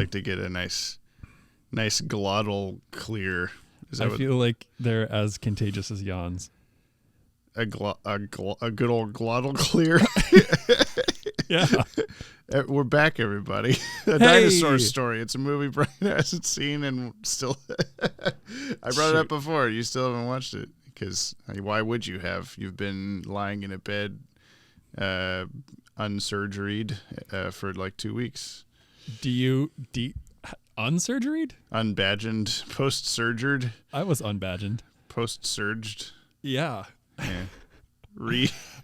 like to get a nice glottal clear. I feel like they're as contagious as yawns. A good old glottal clear. Yeah. We're back, everybody. Dinosaur Story. It's a movie Brian hasn't seen and still... I brought it up before. You still haven't watched it. Because why would you have? You've been lying in a bed unsurgeried for like 2 weeks. Unsurgeried? Unbadgened. Post-surgered. I was unbadgened. Post-surged. Yeah. Yeah.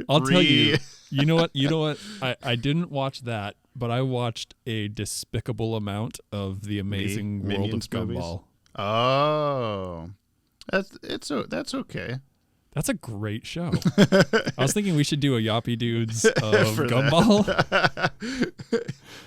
I'll tell you. You know what? I didn't watch that, but I watched a despicable amount of The Amazing World Minions of Gumball. Movies? Oh. That's okay. That's a great show. I was thinking we should do a Yappy Dudes of Gumball.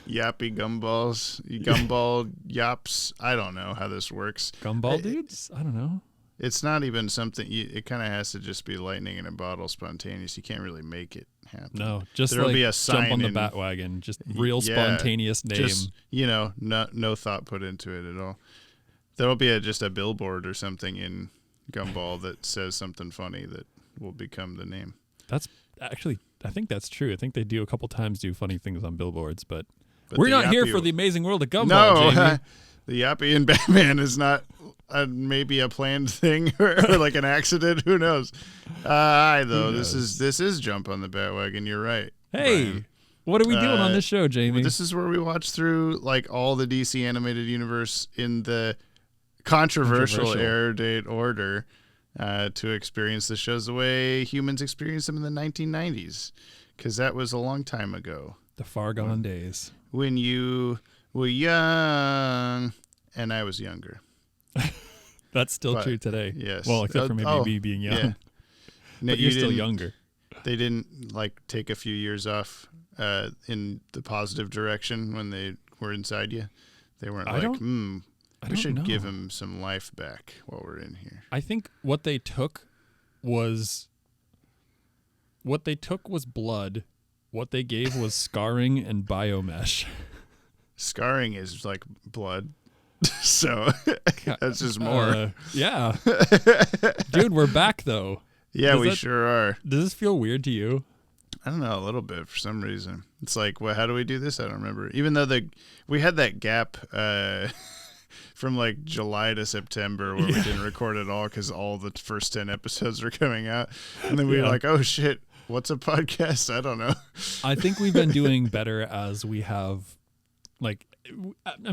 Yappy Gumballs. Gumball Yaps. I don't know how this works. Gumball Dudes? I don't know. It's not even something. It kind of has to just be lightning in a bottle, spontaneous. You can't really make it happen. No, just there'll be a sign jump on the Bat-Wagon. Just real spontaneous name. Just, no thought put into it at all. There'll be just a billboard or something in Gumball that says something funny that will become the name. That's actually, I think that's true. I think they do a couple times do funny things on billboards, but we're not here for The Amazing World of Gumball. No, Jamie. The Yappy and Batman is not maybe a planned thing or like an accident. Who knows? This is Jump on the Bat-Wagon. You're right. Hey, Brian. What are we doing on this show, Jamie? This is where we watch through like all the DC animated universe in the controversial Airdate order to experience the shows the way humans experienced them in the 1990s, because that was a long time ago. The far gone days. When you were young and I was younger. That's still true today. Yes. Well, except for maybe me being young. Yeah. But you're still younger. They didn't like take a few years off in the positive direction when they were inside you. They weren't we should give him some life back while we're in here. I think what they took was blood. What they gave was scarring and biomesh. Scarring is like blood. So that's just more. Yeah. Dude, we're back though. Yeah, we sure are. Does this feel weird to you? I don't know, a little bit for some reason. It's like, well, how do we do this? I don't remember. Even though we had that gap from like July to September where we didn't record at all because all the first 10 episodes were coming out. And then we were like, oh shit, what's a podcast? I don't know. I think we've been doing better as we have,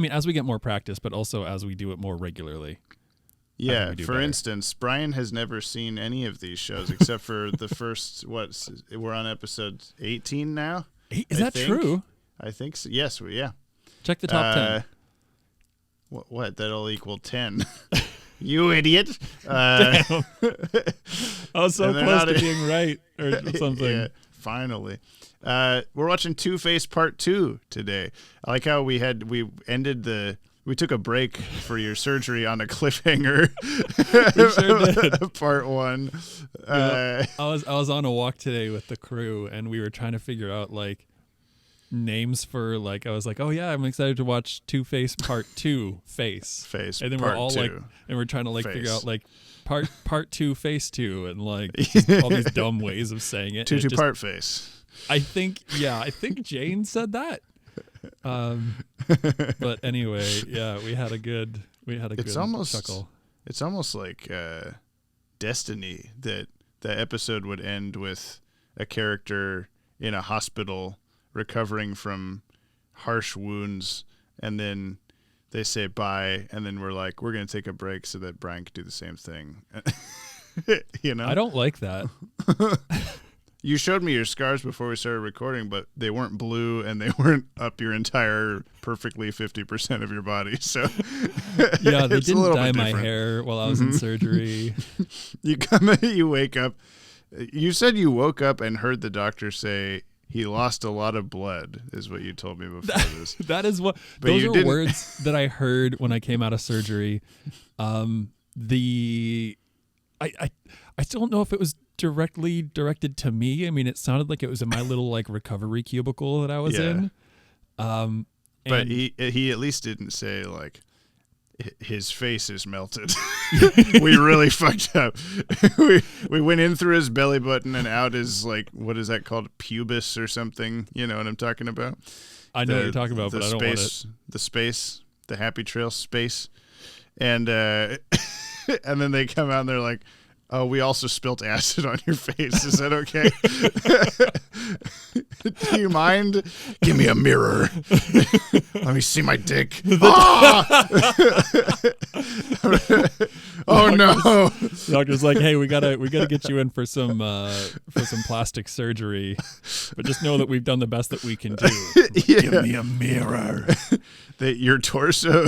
as we get more practice, but also as we do it more regularly. Yeah, for instance, Brian has never seen any of these shows except for the first, we're on episode 18 now? Is that true? I think so. Yes, yeah. Check the top 10. What? That'll equll 10. You idiot. Damn. I was so close to being right or something. Yeah, finally. We're watching Two-Face Part 2 today. I like how we took a break for your surgery on a cliffhanger. We sure did. Part 1. I was on a walk today with the crew, and we were trying to figure out names for I was like, oh yeah, I'm excited to watch Two-Face Part 2 Face. And then we're all two. And we're trying to figure out part 2 Face 2 and all these dumb ways of saying it. Two-part face. I think Jane said that. But anyway, yeah, we had a good chuckle. It's almost like destiny that the episode would end with a character in a hospital recovering from harsh wounds, and then they say bye, and then we're like, we're going to take a break so that Brian could do the same thing. I don't like that. You showed me your scars before we started recording, but they weren't blue and they weren't up your entire perfectly 50% of your body. So yeah, they didn't dye my hair while I was in surgery. You wake up. You said you woke up and heard the doctor say he lost a lot of blood, is what you told me before this. That is what. But those are words that I heard when I came out of surgery. I still don't know if it was directly directed to me. I mean, it sounded like it was in my little recovery cubicle that I was in. But he at least didn't say like his face is melted. We really fucked up. we went in through his belly button and out his like, what is that called, pubis or something? You know what I'm talking about? I know what you're talking about, but I don't want it. The happy trail space, and and then they come out and they're like, "Oh, we also spilt acid on your face. Is that okay? Do you mind? Give me a mirror. Let me see my dick." Oh no! Doctor's like, "Hey, we gotta get you in for some plastic surgery, but just know that we've done the best that we can do." Yeah. Give me a mirror. That your torso,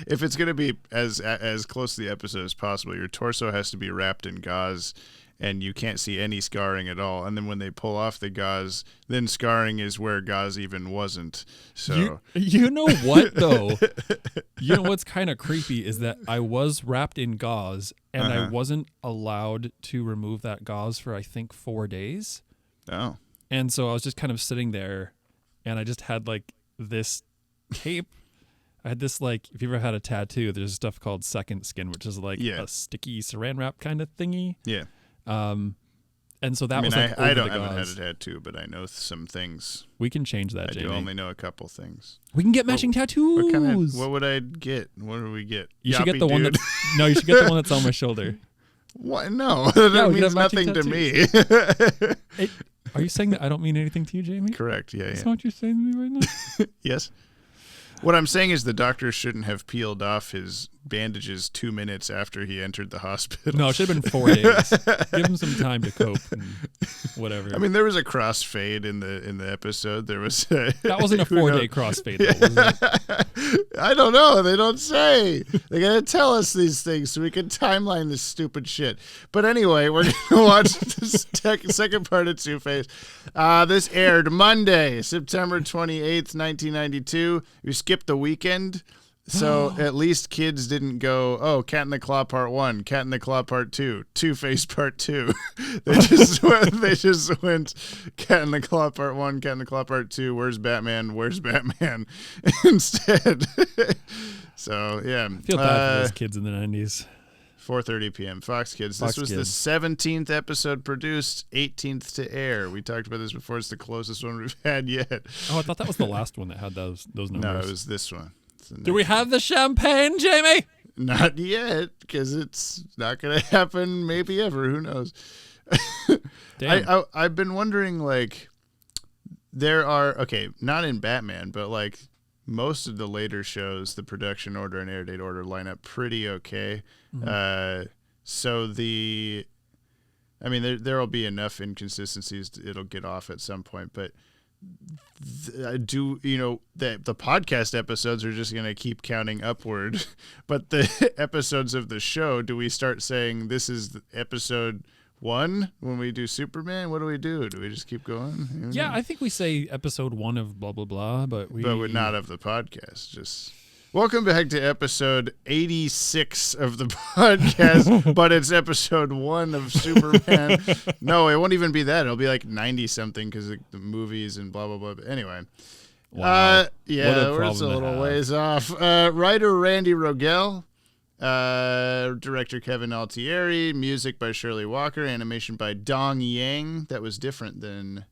if it's gonna be as close to the episode as possible, your torso has to be wrapped in gauze, and you can't see any scarring at all. And then when they pull off the gauze, then scarring is where gauze even wasn't. So you know what though? You know what's kind of creepy is that I was wrapped in gauze and I wasn't allowed to remove that gauze for I think 4 days. Oh. And so I was just kind of sitting there, and I just had like this tape. I had this, like, if you ever had a tattoo, there's stuff called second skin, which is like a sticky saran wrap kind of thingy. Yeah. And so that was like I over haven't the had gauze. a tattoo, but I know some things. We can change that, I Jamie. do only know a couple things. We can get matching tattoos. What would I get? What do we get? You should Yappy get the one dude? that's you should get the one that's on my shoulder. What? No, that means nothing to me. Are you saying that I don't mean anything to you, Jamie? Correct. Yeah. That's not what you're saying to me right now. Yes. What I'm saying is the doctor shouldn't have peeled off his bandages 2 minutes after he entered the hospital. No, it should have been 4 days. Give him some time to cope and whatever. I mean, there was a crossfade in the episode. There was that wasn't a 4-day crossfade, though, was it? I don't know. They don't say. They gotta tell us these things so we can timeline this stupid shit. But anyway, we're gonna watch the second part of Two-Face. This aired Monday, September 28th, 1992. We skipped the weekend. So at least kids didn't go, oh, Cat in the Claw Part 1, Cat in the Claw Part 2, Two-Face Part 2. They just went Cat in the Claw Part 1, Cat in the Claw Part 2, Where's Batman instead. So, yeah. I feel bad for those kids in the 90s. 4:30 p.m. Fox Kids. This was the 17th episode produced, 18th to air. We talked about this before. It's the closest one we've had yet. Oh, I thought that was the last one that had those numbers. No, it was this one. Do we have the champagne, Jamie? Not yet, because it's not going to happen maybe ever. Who knows? Damn. I've been wondering, like, there are, okay, not in Batman, but, like, most of the later shows, the production order and air date order line up pretty okay. Mm-hmm. There will be enough inconsistencies, it'll get off at some point, but the podcast episodes are just going to keep counting upward, but the episodes of the show, do we start saying this is episode 1 when we do Superman? What do? Do we just keep going? Yeah, I think we say episode 1 of blah blah blah, but not of the podcast. Just welcome back to episode 86 of the podcast, but it's episode 1 of Superman. No, it won't even be that. It'll be like 90 something because the movies and blah blah blah. But anyway, wow. We're just a little ways off. Writer Randy Rogel, director Kevin Altieri, music by Shirley Walker, animation by Dong Yang. That was different than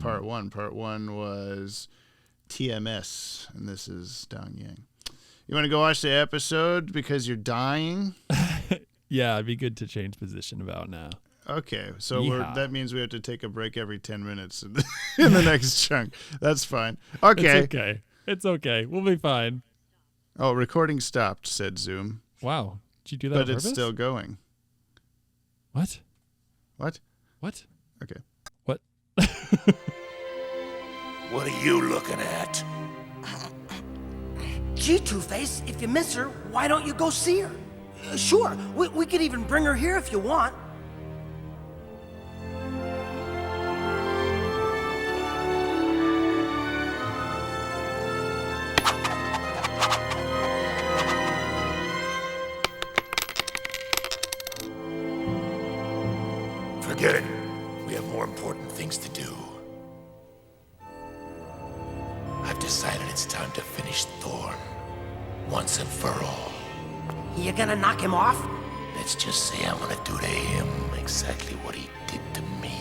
part 1. Part 1 was TMS, and this is Dong Yang. You want to go watch the episode because you're dying? Yeah, it'd be good to change position about now. Okay, so that means we have to take a break every 10 minutes in the next chunk. That's fine. Okay. It's okay. We'll be fine. Oh, recording stopped, said Zoom. Wow. Did you do that But on purpose? It's still going. What? What? Okay. What? What are you looking at? Gee, Two-Face, if you miss her, why don't you go see her? Sure, we could even bring her here if you want. Forget it. We have more important things to do. I've decided it's time to finish Thorn once and for all. You gonna knock him off? Let's just say I'm gonna do to him exactly what he did to me.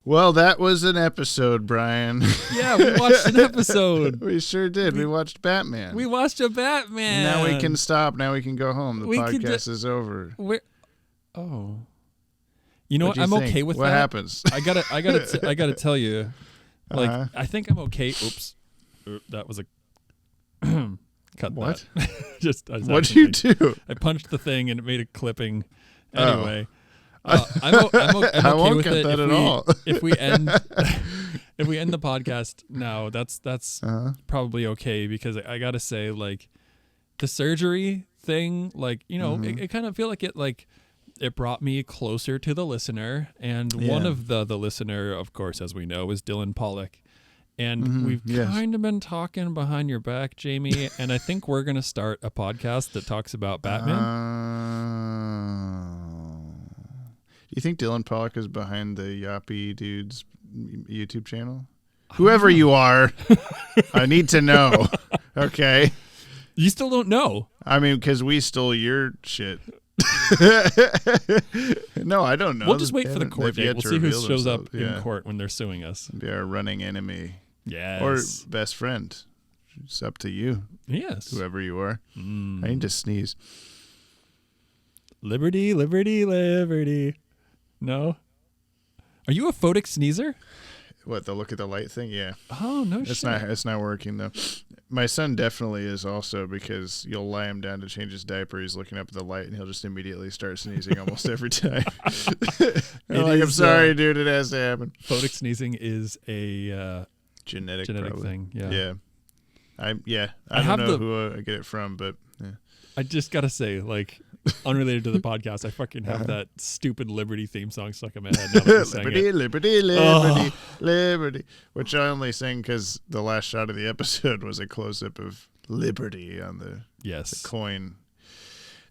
Well, that was an episode, Brian. Yeah, we watched an episode. We sure did. We watched Batman. We watched a Batman. Now we can stop. Now we can go home. The podcast is over. Oh. You know what? Do you I'm think? okay with what that. What happens? I gotta tell you, like, I think I'm okay. Oops, that was a cut. What? That. What'd you do? I punched the thing and it made a clipping. Anyway, I'm okay I won't with cut it that at all. if we end the podcast now. That's probably okay, because I gotta say, like, the surgery thing, like, you know, it kind of feel like it brought me closer to the listener, and one of the listener, of course, as we know, is Dylan Pollock, and we've kind of been talking behind your back, Jamie, and I think we're gonna start a podcast that talks about Batman. Do you think Dylan Pollock is behind the Yappy dude's YouTube channel? Whoever you are, I need to know. Okay. You still don't know? I mean, because we stole your shit. No, I don't know. We'll just wait for the court date. We'll see who shows up in court when they're suing us. Be our running enemy. Yes. Or best friend. It's up to you. Yes. Whoever you are. I need to sneeze. Liberty, liberty, liberty. No? Are you a photic sneezer? What, the look at the light thing? Yeah. Oh, no shit. It's not working, though. My son definitely is also, because you'll lie him down to change his diaper. He's looking up at the light, and he'll just immediately start sneezing almost every time. I'm sorry, dude. It has to happen. Photic sneezing is a genetic thing. Yeah. I don't know who I get it from, but yeah. I just gotta say, like, unrelated to the podcast, I fucking have that stupid Liberty theme song stuck in my head. Now that you sang Liberty, it. liberty, liberty, liberty. Which I only sang because the last shot of the episode was a close-up of Liberty on the coin.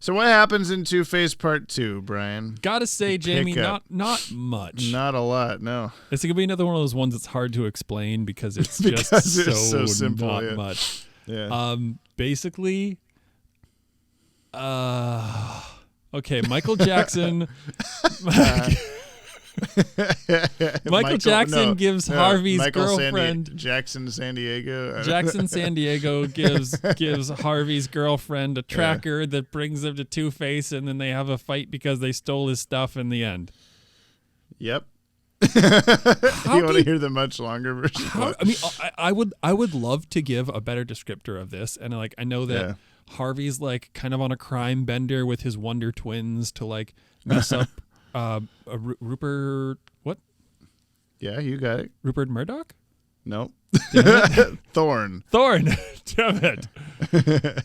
So what happens in Two-Face Part 2, Brian? Gotta say, Jamie, not much. Not a lot, no. It's gonna be another one of those ones that's hard to explain because it's just so simple, not much. Yeah. Basically, okay, Michael Jackson. Michael Jackson gives Harvey's girlfriend Jackson San Diego. Jackson San Diego gives Harvey's girlfriend a tracker that brings him to Two-Face, and then they have a fight because they stole his stuff in the end. Yep. You want to hear the much longer version? I mean, I would love to give a better descriptor of this, and like I know that Harvey's like kind of on a crime bender with his Wonder Twins to like mess up Rupert. What? Yeah, you got it. Rupert Murdoch? Nope. Thorn. Damn it.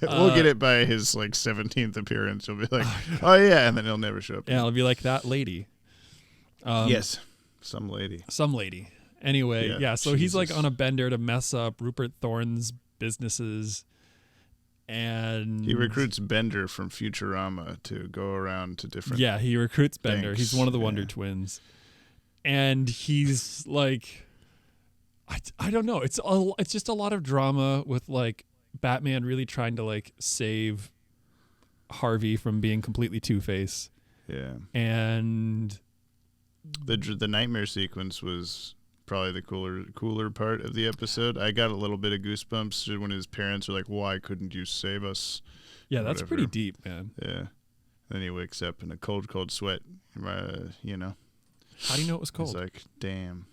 We'll get it by his like 17th appearance. He'll be like, oh yeah, and then he'll never show up. Yeah, it'll be like that lady. Yes. Some lady. Anyway, so he's like on a bender to mess up Rupert Thorne's businesses, and he recruits Bender from Futurama to go around to different. Yeah, he recruits Bender. things. He's one of the Wonder Twins, and he's like, I don't know. It's just a lot of drama with like Batman really trying to like save Harvey from being completely Two-Face. Yeah, and the nightmare sequence was probably the cooler part of the episode. I got a little bit of goosebumps when his parents are like, "Why couldn't you save us?" Yeah, that's pretty deep, man. Yeah. Then he wakes up in a cold sweat. You know. How do you know it was cold? He's like, damn.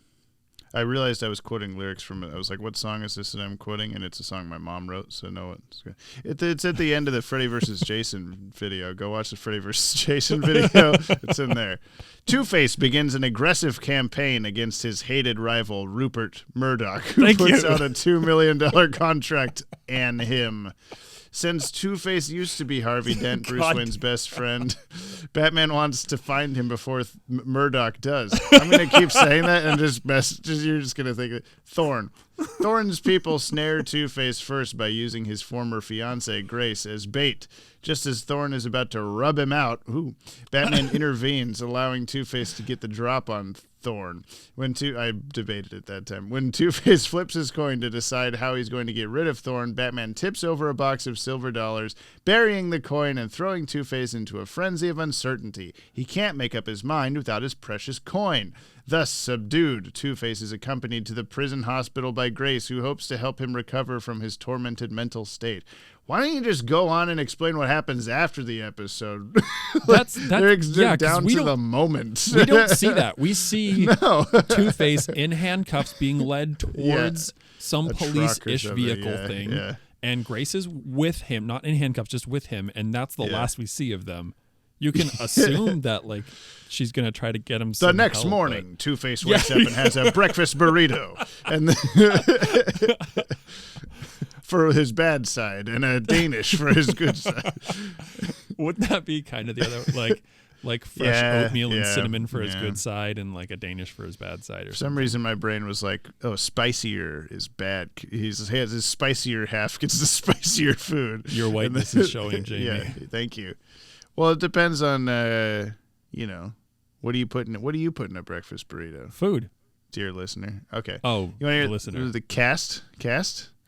I realized I was quoting lyrics from it. I was like, what song is this that I'm quoting? And it's a song my mom wrote, so no, it's at the end of the Freddy vs. Jason video. Go watch the Freddy vs. Jason video. It's in there. Two-Face begins an aggressive campaign against his hated rival, Rupert Murdoch, who puts out a $2 million contract and him. Since Two-Face used to be Harvey Dent, Bruce Wayne's best friend, Batman wants to find him before Murdoch does. I'm going to keep saying that and you're just going to think Thorn. Thorne's people snare Two-Face first by using his former fiancée, Grace, as bait. Just as Thorne is about to rub him out, Batman intervenes, allowing Two-Face to get the drop on Thorne. I debated it that time. When Two-Face flips his coin to decide how he's going to get rid of Thorne, Batman tips over a box of silver dollars, burying the coin and throwing Two-Face into a frenzy of uncertainty. He can't make up his mind without his precious coin. Thus subdued, Two-Face is accompanied to the prison hospital by Grace, who hopes to help him recover from his tormented mental state. Why don't you just go on and explain what happens after the episode? They're down to the moment. We don't see that. We see Two-Face in handcuffs being led towards some police-ish vehicle thing. Yeah. And Grace is with him, not in handcuffs, just with him. And that's the last we see of them. You can assume that, like, she's going to try to get him some The next help, morning, Two-Face wakes up and has a breakfast burrito. And for his bad side and a Danish for his good side. Wouldn't that be kind of the other, like fresh oatmeal and cinnamon for his good side and like a Danish for his bad side? For some reason, my brain was like, oh, spicier is bad. He has his spicier half gets the spicier food. Your whiteness is showing, Jamie. Yeah, thank you. Well, it depends on, what do you put in a breakfast burrito? Food. Dear listener. Okay. Oh, you want to hear listener. The cast?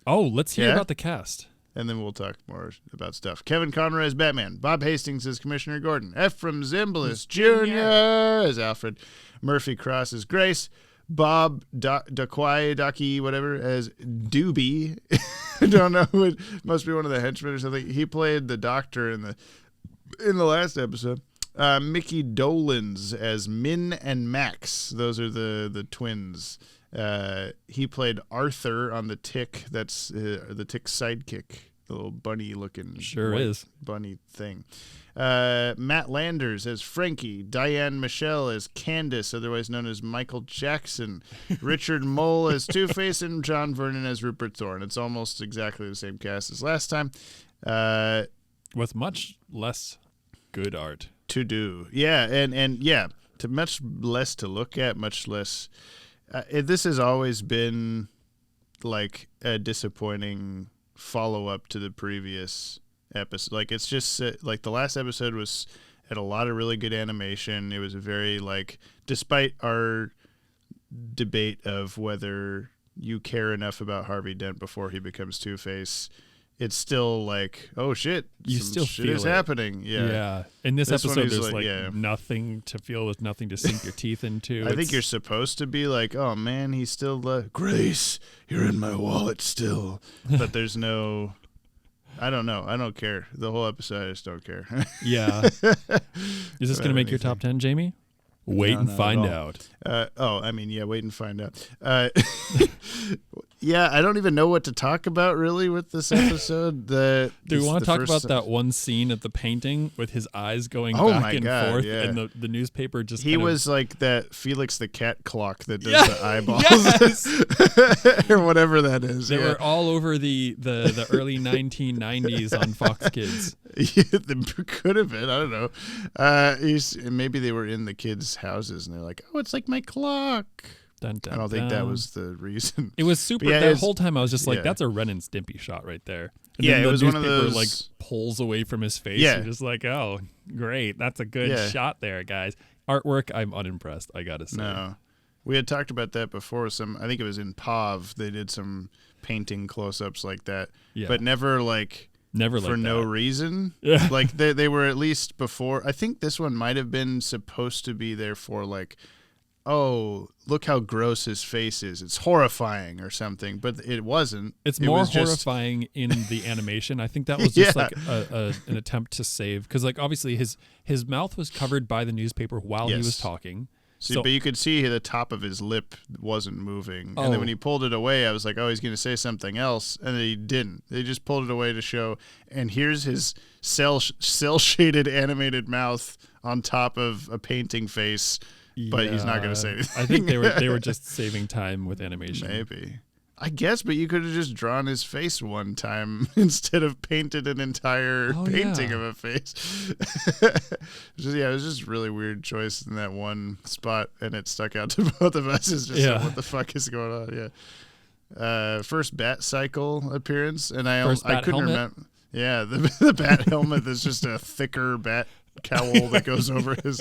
Oh, let's hear about the cast. And then we'll talk more about stuff. Kevin Conroy as Batman. Bob Hastings as Commissioner Gordon. Ephraim Zimbalist Jr. as Alfred. Murphy Cross as Grace. Bob Ducky, whatever, as Doobie. I don't know. It must be one of the henchmen or something. He played the doctor in the last episode. Mickey Dolans as Min and Max. Those are the twins. He played Arthur on the Tick. That's the Tick's sidekick, the little bunny-looking bunny thing. Matt Landers as Frankie. Diane Michelle as Candace, otherwise known as Michael Jackson. Richard Mole as Two-Face, and John Vernon as Rupert Thorne. It's almost exactly the same cast as last time. With much less good art to do. Yeah, and to much less to look at, much less... this has always been like a disappointing follow-up to the previous episode. Like, it's just like the last episode had a lot of really good animation. It was very despite our debate of whether you care enough about Harvey Dent before he becomes Two-Face, it's still like, oh shit, you still shit feel is it. happening. Yeah. In this episode, there's nothing to feel. There's nothing to sink your teeth into. I think you're supposed to be like, oh man, he's still Grace, you're in my wallet still. But there's no, I don't know. I don't care. The whole episode, I just don't care. Yeah. Is this going to make your top 10, Jamie? Wait and find out. Wait and find out. Yeah, I don't even know what to talk about really with this episode. Do we want to talk about that one scene at the painting with his eyes going back and forth and the newspaper just He was like that Felix the Cat clock that does the eyeballs or whatever that is. They were all over the early 1990s on Fox Kids. Yeah, they could have been. I don't know. Maybe they were in the kids' houses and they're like, oh, it's like my clock. Dun, dun, I don't think that was the reason. It was super. That whole time I was just like, that's a Ren and Stimpy shot right there. And then it was one of those like pulls away from his face. Yeah. You're just like, oh, great. That's a good shot there, guys. Artwork, I'm unimpressed, I gotta say. No. We had talked about that before. I think it was in POV. They did some painting close-ups like that. Yeah. But never for no reason. Yeah. Like they were at least before. I think this one might have been supposed to be there for oh, look how gross his face is. It's horrifying or something, but it wasn't. It's more horrifying in the animation. I think that was just an attempt to save, because obviously his mouth was covered by the newspaper while he was talking. But you could see the top of his lip wasn't moving. And then when he pulled it away, I was like, oh, he's going to say something else. And he didn't. They just pulled it away to show, and here's his cell-shaded animated mouth on top of a painting face. But he's not going to say anything. I think they were just saving time with animation. Maybe. I guess, but you could have just drawn his face one time instead of painted an entire painting of a face. It was just a really weird choice in that one spot, and it stuck out to both of us. It's just what the fuck is going on? Yeah. first Bat Cycle appearance, and I couldn't remember. Yeah, the Bat helmet that's just a thicker bat cowl that goes over his.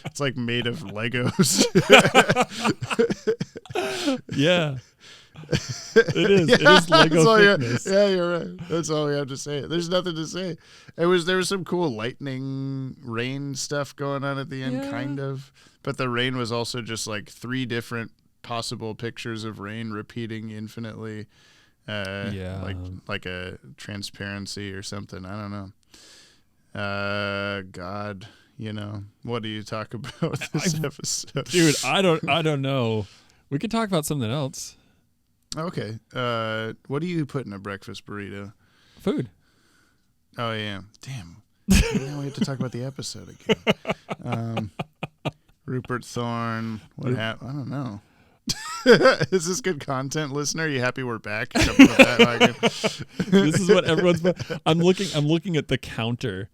It's like made of Legos. Yeah. It is. Yeah, it is Lego thickness. Yeah, you're right. That's all we have to say. There's nothing to say. There was some cool lightning rain stuff going on at the end, kind of. But the rain was also just like 3 different possible pictures of rain repeating infinitely. Like a transparency or something. I don't know. God, what do you talk about this episode? Dude, I don't know. We could talk about something else. Okay. What do you put in a breakfast burrito? Food. Oh, yeah. Damn. Now we have to talk about the episode again. Rupert Thorne. What happened? I don't know. Is this good content, listener? Are you happy we're back? This is what everyone's. I'm looking at the counter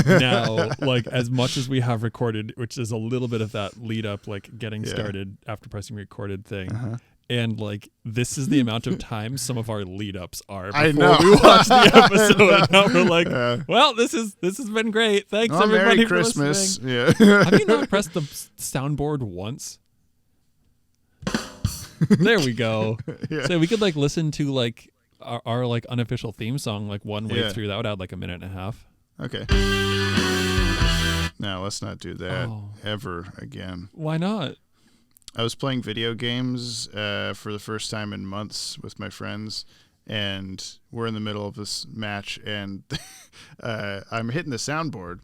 now, like as much as we have recorded, which is a little bit of that lead up, like getting started after pressing recorded thing. Uh-huh. And like this is the amount of time some of our lead ups are before we watch the episode. And now we're like, well, this has been great. Thanks everybody Merry for Christmas. listening. Yeah. Have you not pressed the soundboard once? There we go. Yeah. So we could like listen to like our like unofficial theme song like one way through. That would add like a minute and a half. Okay. No, let's not do that ever again. Why not? I was playing video games for the first time in months with my friends, and we're in the middle of this match, and I'm hitting the soundboard,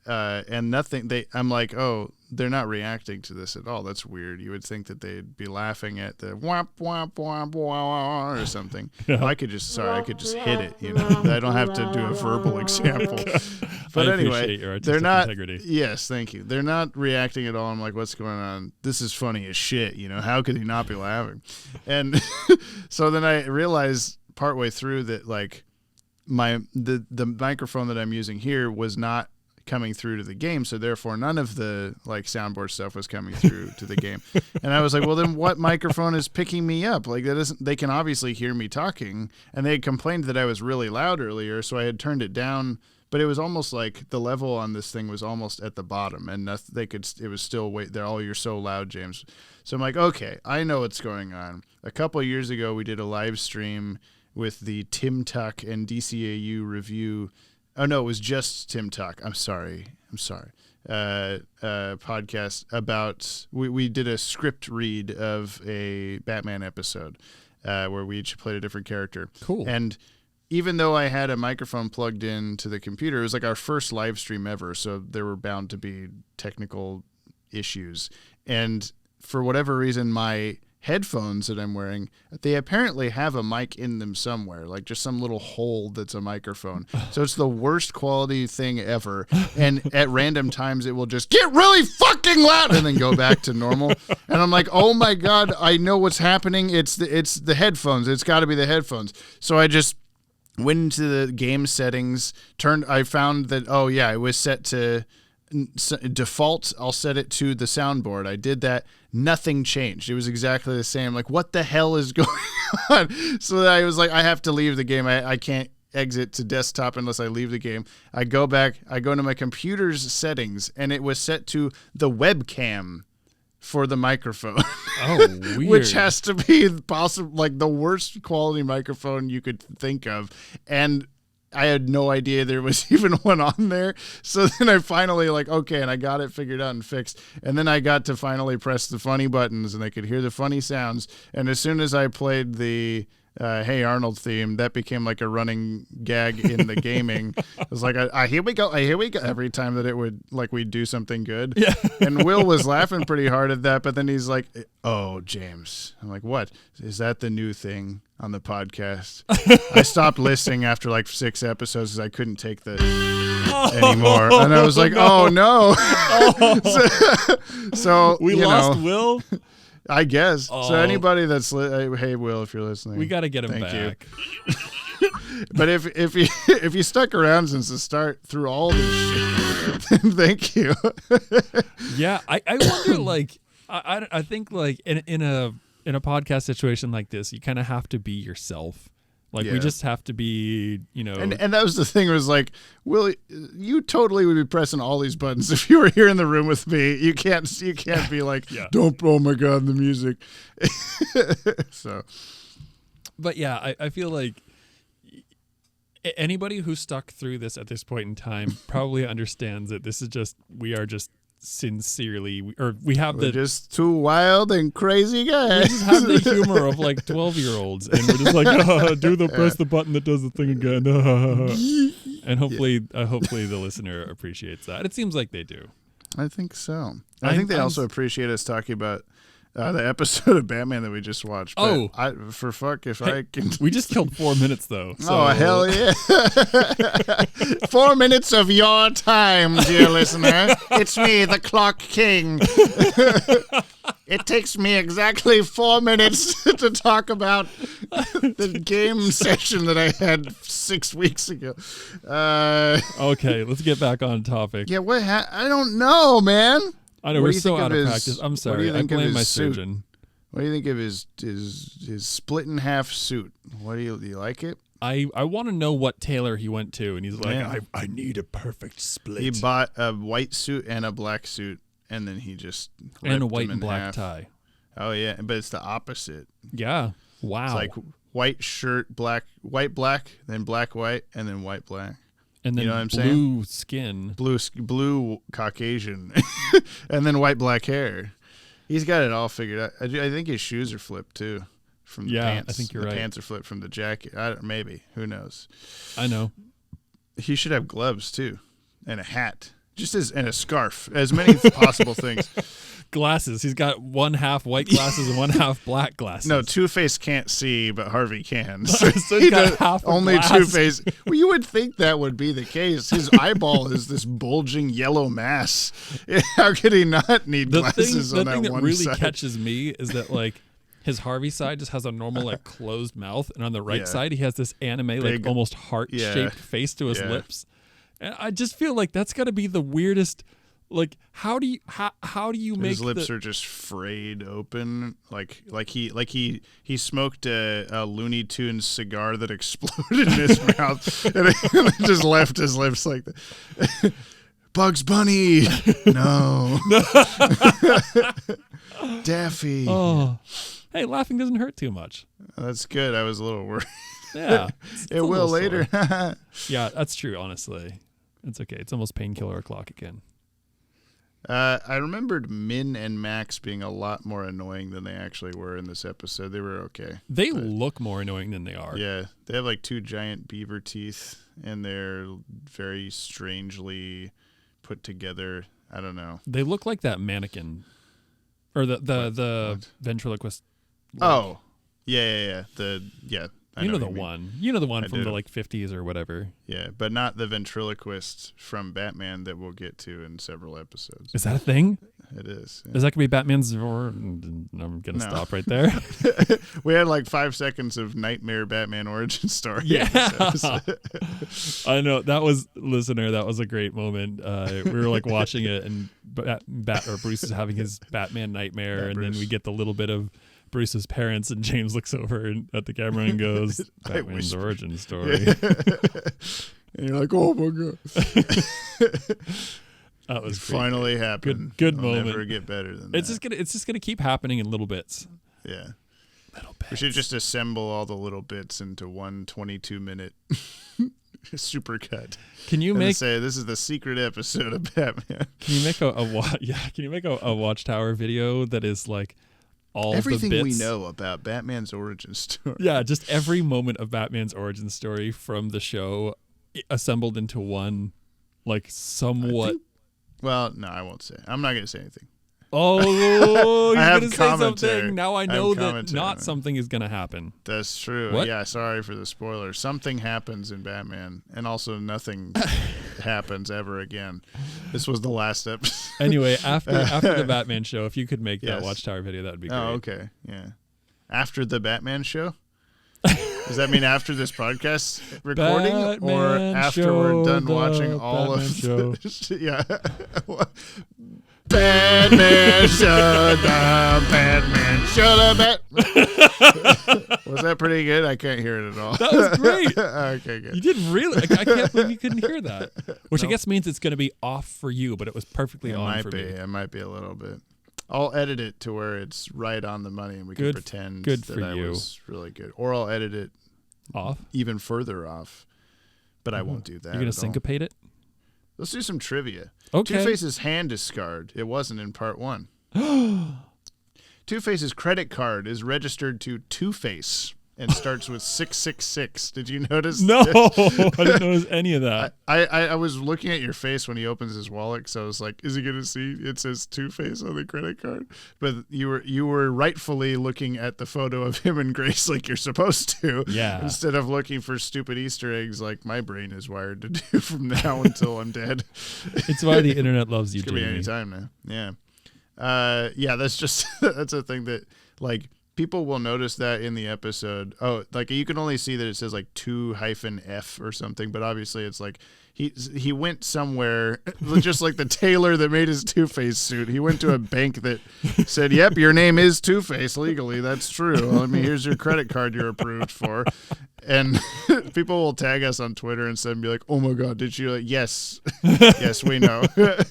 and nothing. I'm like, oh, they're not reacting to this at all. That's weird. You would think that they'd be laughing at the womp womp womp womp or something. Yeah. Well, I could just hit it. I don't have to do a verbal example. But anyway, they're not. Integrity. Yes, thank you. They're not reacting at all. I'm like, what's going on? This is funny as shit. How could he not be laughing? And so then I realized partway through that like the microphone that I'm using here was not coming through to the game, so therefore none of the like soundboard stuff was coming through to the game. And I was like, well, then what microphone is picking me up? Like that isn't. They can obviously hear me talking, and they had complained that I was really loud earlier, so I had turned it down. But it was almost like the level on this thing was almost at the bottom, and it was still there. Oh, you're so loud, James. So I'm like, okay, I know what's going on. A couple of years ago, we did a live stream with the Tim Tuck and DCAU review. Oh, no, it was just Tim Tuck. I'm sorry. Podcast about, we did a script read of a Batman episode where we each played a different character. Cool. And even though I had a microphone plugged into the computer, it was like our first live stream ever, so there were bound to be technical issues. And for whatever reason, my headphones that I'm wearing, they apparently have a mic in them somewhere, like just some little hole that's a microphone. So it's the worst quality thing ever. And at random times it will just get really fucking loud and then go back to normal. And I'm like, oh my God, I know what's happening. It's the headphones. It's got to be the headphones. So I just went into the game settings, I found that, oh yeah, it was set to default. I'll set it to the soundboard. I did that. Nothing changed. It was exactly the same. Like, what the hell is going on? So I was like, I have to leave the game. I can't exit to desktop unless I leave the game. I go back. I go into my computer's settings, and it was set to the webcam for the microphone. Oh, weird. Which has to be possible, like the worst quality microphone you could think of. And I had no idea there was even one on there. So then I finally okay, and I got it figured out and fixed. And then I got to finally press the funny buttons, and I could hear the funny sounds. And as soon as I played the Hey Arnold theme, that became like a running gag in the gaming. It was like, here we go, every time that it would, we'd do something good. Yeah. And Will was laughing pretty hard at that, but then he's like, oh, James. I'm like, what? Is that the new thing on the podcast? I stopped listening after 6 episodes because I couldn't take the anymore. And I was like, oh no. So we lost Will? I guess. Oh. So anybody that's hey Will, if you're listening, we got to get him back. But if you stuck around since the start through all this shit, then thank you. Yeah, I wonder I think in in a podcast situation like this, you kind of have to be yourself. Like we just have to be, And that was the thing, was like, Will, you totally would be pressing all these buttons if you were here in the room with me. You can't be like, don't, oh my God, the music. So. But yeah, I feel like anybody who stuck through this at this point in time probably understands that this is we are just sincerely, we have we're just two wild and crazy guys. We just have the humor of like 12-year-olds, and we're just like, press the button that does the thing again. And hopefully the listener appreciates that. It seems like they do. I think so. I think they also appreciate us talking about the episode of Batman that we just watched. But I can. We just killed 4 minutes though. So. Oh, hell yeah. 4 minutes of your time, dear listener. It's me, the Clock King. It takes me exactly 4 minutes to talk about the game session that I had 6 weeks ago. Okay, let's get back on topic. Yeah, I don't know, man. I know, we're so out of practice. I'm sorry. I blame my surgeon. What do you think of his split in half suit? Do you like it? I want to know what tailor he went to, and he's like, I need a perfect split. He bought a white suit and a black suit, and then he just and a white and black tie. Oh yeah, but it's the opposite. Yeah. Wow. It's like white shirt, white black, then black white, and then white black. And then blue skin. Blue Caucasian. And then white black hair. He's got it all figured out. I think his shoes are flipped too. From the pants. I think you're right. The pants are flipped from the jacket. Maybe. Who knows? I know. He should have gloves too. And a hat. And a scarf. As many possible things. Glasses. He's got one half white glasses and one half black glasses. No, Two-Face can't see, but Harvey can. So he's got half only glass. Two-Face. Well, you would think that would be the case. His eyeball is this bulging yellow mass. How could he not need glasses on that one side? The thing that really catches me is that, like, his Harvey side just has a normal, like, closed mouth, and on the right side, he has this anime, like, almost heart-shaped face to his lips. And I just feel like that's got to be the weirdest. Like, how do you make his lips are just frayed open, like he smoked a Looney Tunes cigar that exploded in his mouth, and it just left his lips like that. Bugs Bunny, no. Daffy. Oh, hey, laughing doesn't hurt too much. That's good. I was a little worried. Yeah, it will later. Yeah, that's true. Honestly, it's okay. It's almost painkiller o'clock again. I remembered Min and Max being a lot more annoying than they actually were in this episode. They were okay. They look more annoying than they are. Yeah. They have like 2 giant beaver teeth, and they're very strangely put together. I don't know. They look like that mannequin. Or the ventriloquist. Oh. Yeah. I know the one. You know the one from the like 50s or whatever. Yeah, but not the ventriloquist from Batman that we'll get to in several episodes. Is that a thing? It is. Yeah. Is that going to be Batman's? I'm going to stop right there. We had like 5 seconds of Nightmare Batman origin story. Yeah. I know. That was a great moment. We were like watching it, and Bruce is having his Batman nightmare, and then we get the little bit of Bruce's parents, and James looks over at the camera and goes, Batman's origin story. Yeah. And you're like, oh my God. That was finally happened. Good It'll moment. Never get better than that. It's just gonna keep happening in little bits. Yeah. Little bits. We should just assemble all the little bits into one 22-minute supercut. Can you say this is the secret episode of Batman? Can you make Can you make a Watchtower video that is like all everything the bits? We know about Batman's origin story? Yeah, just every moment of Batman's origin story from the show assembled into one, like somewhat. Well, no, I won't say. I'm not going to say anything. Oh, I have going to say commentary. something. Now I know that not something is going to happen. That's true. What? Yeah, sorry for the spoiler. Something happens in Batman, and also nothing happens ever again. This was the last episode. Anyway, after the Batman show, if you could make that Watchtower video, that would be great. Oh, okay. Yeah. After the Batman show? Does that mean after this podcast recording, or after we're done watching all of show? Yeah. Batman, shut up, Batman, shut up, Batman. Was that pretty good? I can't hear it at all. That was great. Okay, good. You didn't really. I can't believe you couldn't hear that. Which I guess means it's going to be off for you, but it was perfectly on for me. It might be a little bit. I'll edit it to where it's right on the money, and we can pretend that I was really good. Or I'll edit it off, even further off. But I won't do that. You're going to syncopate it? Let's do some trivia. Okay. Two-Face's hand is scarred. It wasn't in part 1. Two-Face's credit card is registered to Two-Face and starts with 666. Did you notice? No, I didn't notice any of that. I was looking at your face when he opens his wallet, so I was like, is he going to see it says Two-Face on the credit card? But you were rightfully looking at the photo of him and Grace like you're supposed to. Yeah. Instead of looking for stupid Easter eggs like my brain is wired to do from now until I'm dead. It's why the internet loves you, Jamie. Could be any time now. Yeah. Yeah, that's a thing that, like, people will notice that in the episode. Oh, like you can only see that it says like 2-F or something, but obviously it's like he went somewhere, just like the tailor that made his Two-Face suit. He went to a bank that said, "Yep, your name is Two-Face legally. That's true. I mean, here's your credit card you're approved for." And people will tag us on Twitter and be like, "Oh my God, did you?" Like, yes, yes, we know. But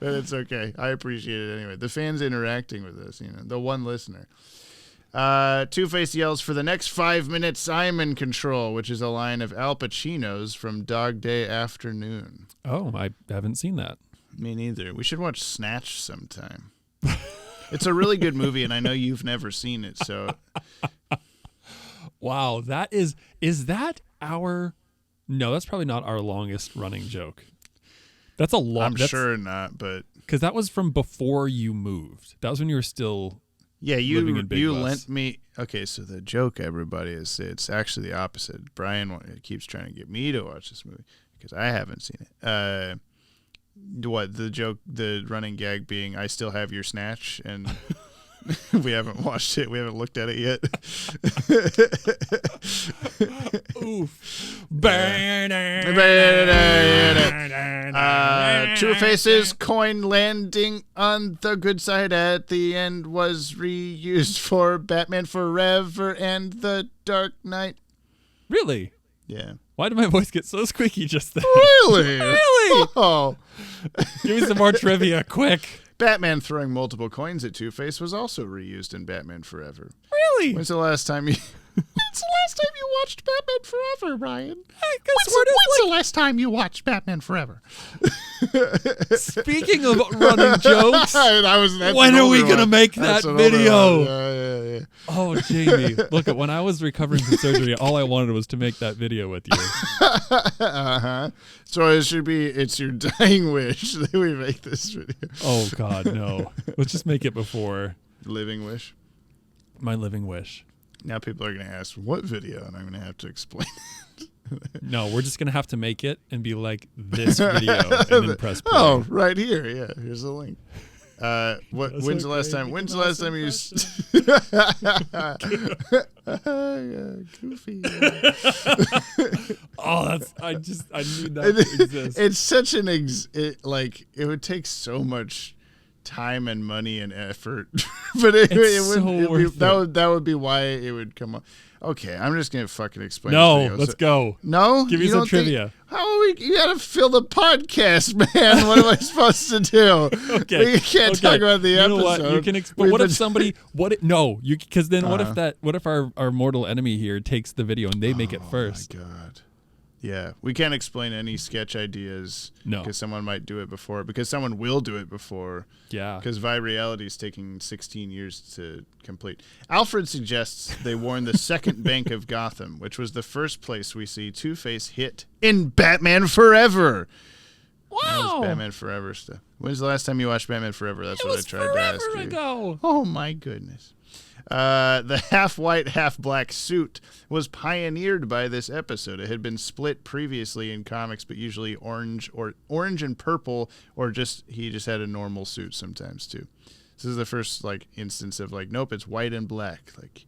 it's okay. I appreciate it anyway. The fans interacting with us, the one listener. Two-Face yells, "For the next 5 minutes, I'm in control," which is a line of Al Pacino's from Dog Day Afternoon. Oh, I haven't seen that. Me neither. We should watch Snatch sometime. It's a really good movie, and I know you've never seen it, so... Wow, is that our... No, that's probably not our longest running joke. That's a long... I'm sure not, but... Because that was from before you moved. That was when you were still living in Big you Bus. lent me... Okay, so the joke, everybody, is it's actually the opposite. Brian keeps trying to get me to watch this movie because I haven't seen it. What, the joke, the running gag being, I still have your Snatch, and... We haven't watched it. We haven't looked at it yet. Oof. Two-Face's coin landing on the good side at the end was reused for Batman Forever and The Dark Knight. Really? Yeah. Why did my voice get so squeaky just then? Really? Really? Oh. Give me some more trivia, quick. Batman throwing multiple coins at Two-Face was also reused in Batman Forever. Really? When's the last time you watched Batman Forever, Brian? When's the last time you watched Batman Forever? Speaking of running jokes, when are we going to make that video? Yeah. Oh, Jamie. Look, when I was recovering from surgery, all I wanted was to make that video with you. Uh-huh. So it's your dying wish that we make this video. Oh, God, no. Let's just make it before. Living wish? My living wish. Now people are going to ask, what video? And I'm going to have to explain it. No, we're just going to have to make it and be like, this video, and then press play. Oh, right here. Yeah, here's the link. When's the last time you Goofy. Oh, I knew that to exist. It's such it would take so much time and money and effort, but that would be why it would come up. Okay, I'm just gonna fucking explain. No, let's go. No, give me some trivia. You gotta fill the podcast, man. What am I supposed to do? Okay, we can't talk about the episode. Know what? You can explain. What if somebody? Because then what if our mortal enemy here takes the video and they make it first? Oh my God. Yeah, we can't explain any sketch ideas. No, because someone might do it before. Because someone will do it before. Yeah. Because Vi-Reality is taking 16 years to complete. Alfred suggests they warn the second bank of Gotham, which was the first place we see Two-Face hit in Batman Forever. Wow. That was Batman Forever stuff. When's the last time you watched Batman Forever? That's what I tried to ask you. Ago. Oh my goodness. The half-white, half-black suit was pioneered by this episode. It had been split previously in comics, but usually orange and purple, or he just had a normal suit sometimes too. This is the first instance of nope, it's white and black, like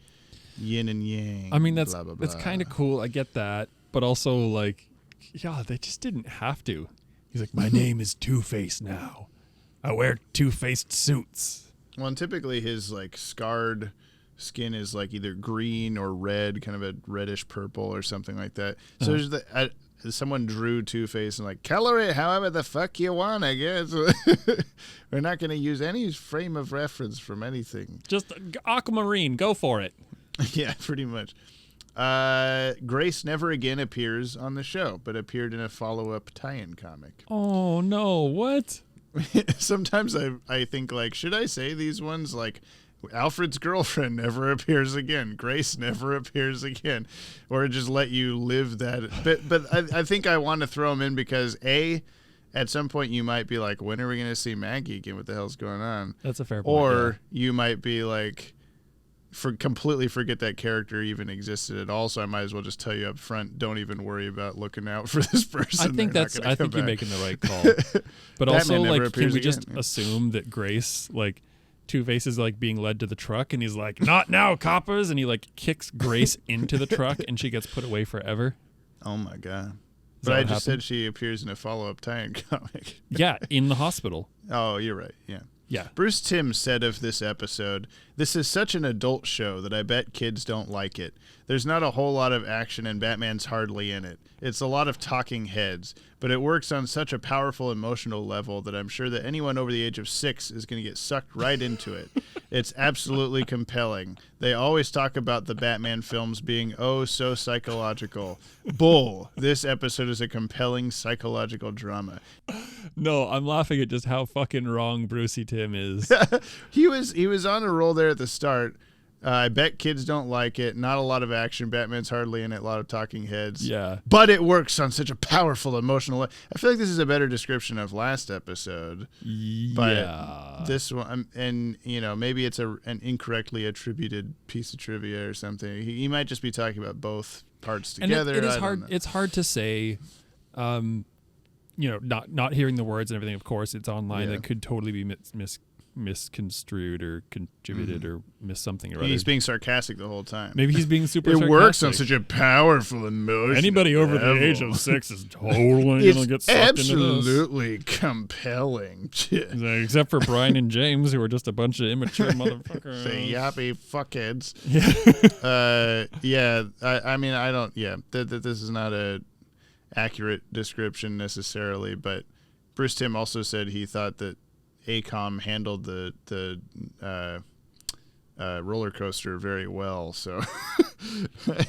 yin and yang. I mean, that's blah, blah, blah. That's kind of cool. I get that, but also they just didn't have to. He's like, my name is Two-Face now. I wear two-faced suits. Well, and typically his like scarred skin is like either green or red, kind of a reddish purple or something like that. So there's someone drew Two-Face and like, color it however the fuck you want, I guess. We're not going to use any frame of reference from anything. Just aquamarine, go for it. Yeah, pretty much. Grace never again appears on the show, but appeared in a follow-up tie-in comic. Oh, no, what? Sometimes I think, like, should I say these ones? Like, Alfred's girlfriend never appears again. Grace never appears again. Or just let you live that. But I think I want to throw them in because, at some point you might be like, when are we going to see Maggie again? What the hell's going on? That's a fair point. Or you might be like, completely forget that character even existed at all. So I might as well just tell you up front, don't even worry about looking out for this person. I think you're making the right call. But also, like, can we just assume that Grace, like, Two-Face is like being led to the truck and he's like, not now, coppers, and he like kicks Grace into the truck and she gets put away forever? Oh my god. But I just said she appears in a follow-up tie-in comic. Yeah, in the hospital. Oh, you're right. Yeah. Yeah. Bruce Timm said of this episode, "This is such an adult show that I bet kids don't like it. There's not a whole lot of action and Batman's hardly in it. It's a lot of talking heads, but it works on such a powerful emotional level that I'm sure that anyone over the age of 6 is going to get sucked right into it. It's absolutely compelling. They always talk about the Batman films being oh so psychological. Bull. This episode is a compelling psychological drama." No, I'm laughing at just how fucking wrong Brucey Timm is. He was on a roll there at the start. I bet kids don't like it. Not a lot of action. Batman's hardly in it. A lot of talking heads. Yeah. But it works on such a powerful emotional I feel like this is a better description of last episode. But this one, and you know, maybe it's an incorrectly attributed piece of trivia or something. He might just be talking about both parts together. And it is hard. It's hard to say. You know, not hearing the words and everything. Of course, it's online. That could totally be misconstrued or contributed or miss something or other. He's being sarcastic the whole time. Maybe he's being super sarcastic. It works on such a powerful emotion. Anybody over the age of 6 is totally going to get sucked into this. Absolutely compelling. Except for Brian and James, who are just a bunch of immature motherfuckers. The yappy fuckheads. Yeah. I mean, I don't. Yeah, this is not a accurate description necessarily, but Bruce Timm also said he thought that ACOM handled the roller coaster very well, so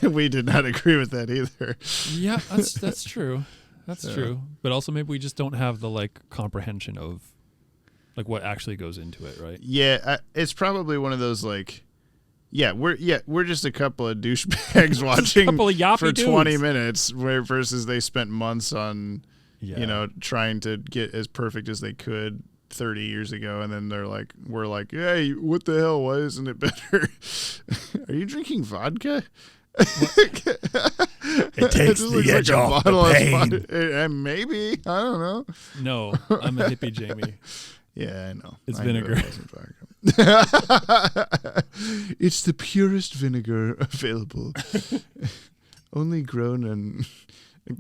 we did not agree with that either. Yeah, that's true. That's true. But also maybe we just don't have the like comprehension of like what actually goes into it, right? Yeah, it's probably one of those like. We're just a couple of douchebags watching for 20 minutes, versus they spent months on, you know, trying to get as perfect as they could 30 years ago, and then we're like, hey, what the hell? Why isn't it better? Are you drinking vodka? It takes the edge off the pain. Maybe, I don't know. No, I'm a hippie, Jamie. Yeah, I know. It's vinegar. It's the purest vinegar available. Only grown on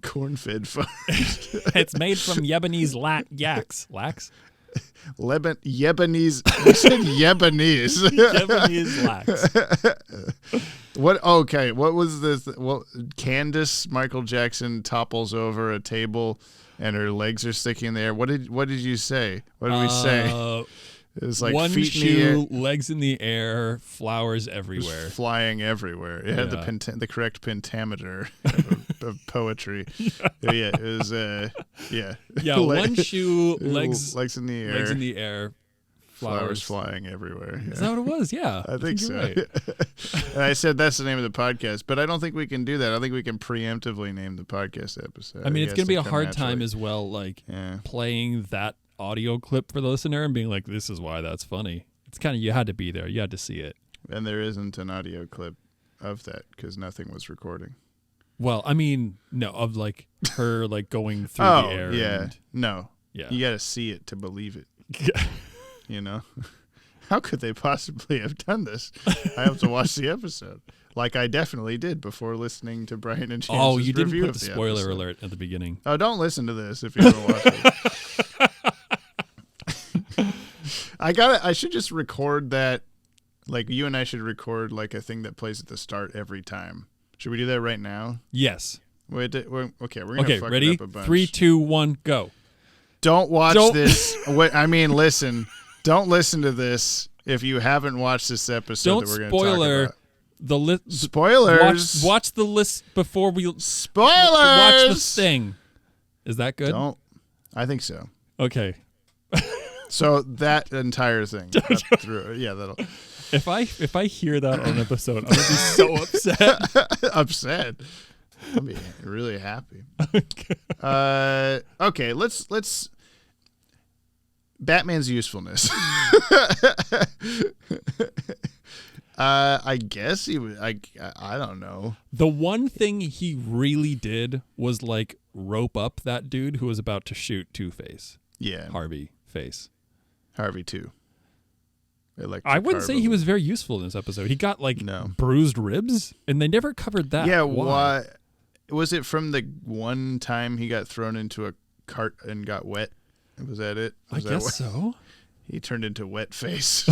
corn-fed farms. It's made from Lebanese yaks. Lax? Lebanese. You said Lebanese. Lebanese lax. What? Okay. What was this? Well, Candace Michael Jackson topples over a table, and her legs are sticking in the air. What did you say? What did we say? It was like one feet shoe, legs in the air, flowers everywhere, flying everywhere. It had the correct pentameter of poetry. Yeah, it was. One shoe, legs in the air, legs in the air, flowers flying everywhere. Yeah. Is that what it was? Yeah, I think so. Right. And I said that's the name of the podcast, but I don't think we can do that. I don't think we can preemptively name the podcast episode. I mean, it's going to be a hard time as well, like playing that audio clip for the listener and being like, this is why that's funny. It's kind of, you had to be there. You had to see it. And there isn't an audio clip of that because nothing was recording. Well, I mean, no, of like her like going through the air. Yeah. No. Yeah. You got to see it to believe it. You know? How could they possibly have done this? I have to watch the episode. Like I definitely did before listening to Brian and James' review. Oh, you didn't put the spoiler episode. Alert at the beginning. Oh, don't listen to this if you want to watch it. I should just record that. Like, you and I should record like a thing that plays at the start every time. Should we do that right now? Yes. We're gonna fuck ready? it up a bunch. 3, 2, 1, go. Don't watch this. Listen. Don't listen to this if you haven't watched this episode that we're going to talk about. The list. Spoilers. Watch the list before we. Spoilers. Watch the thing. Is that good? I think so. Okay. So that entire thing. That'll. If I hear that on an episode, I'm gonna be so upset. Upset. I'll be really happy. Okay, let's Batman's usefulness. I guess he was. I don't know. The one thing he really did was like rope up that dude who was about to shoot Two-Face. Yeah, Harvey Face. Harvey too. I wouldn't say he was very useful in this episode. He got bruised ribs, and they never covered that. Yeah, why? Was it from the one time he got thrown into a cart and got wet? Was that it? I guess so. He turned into wet face.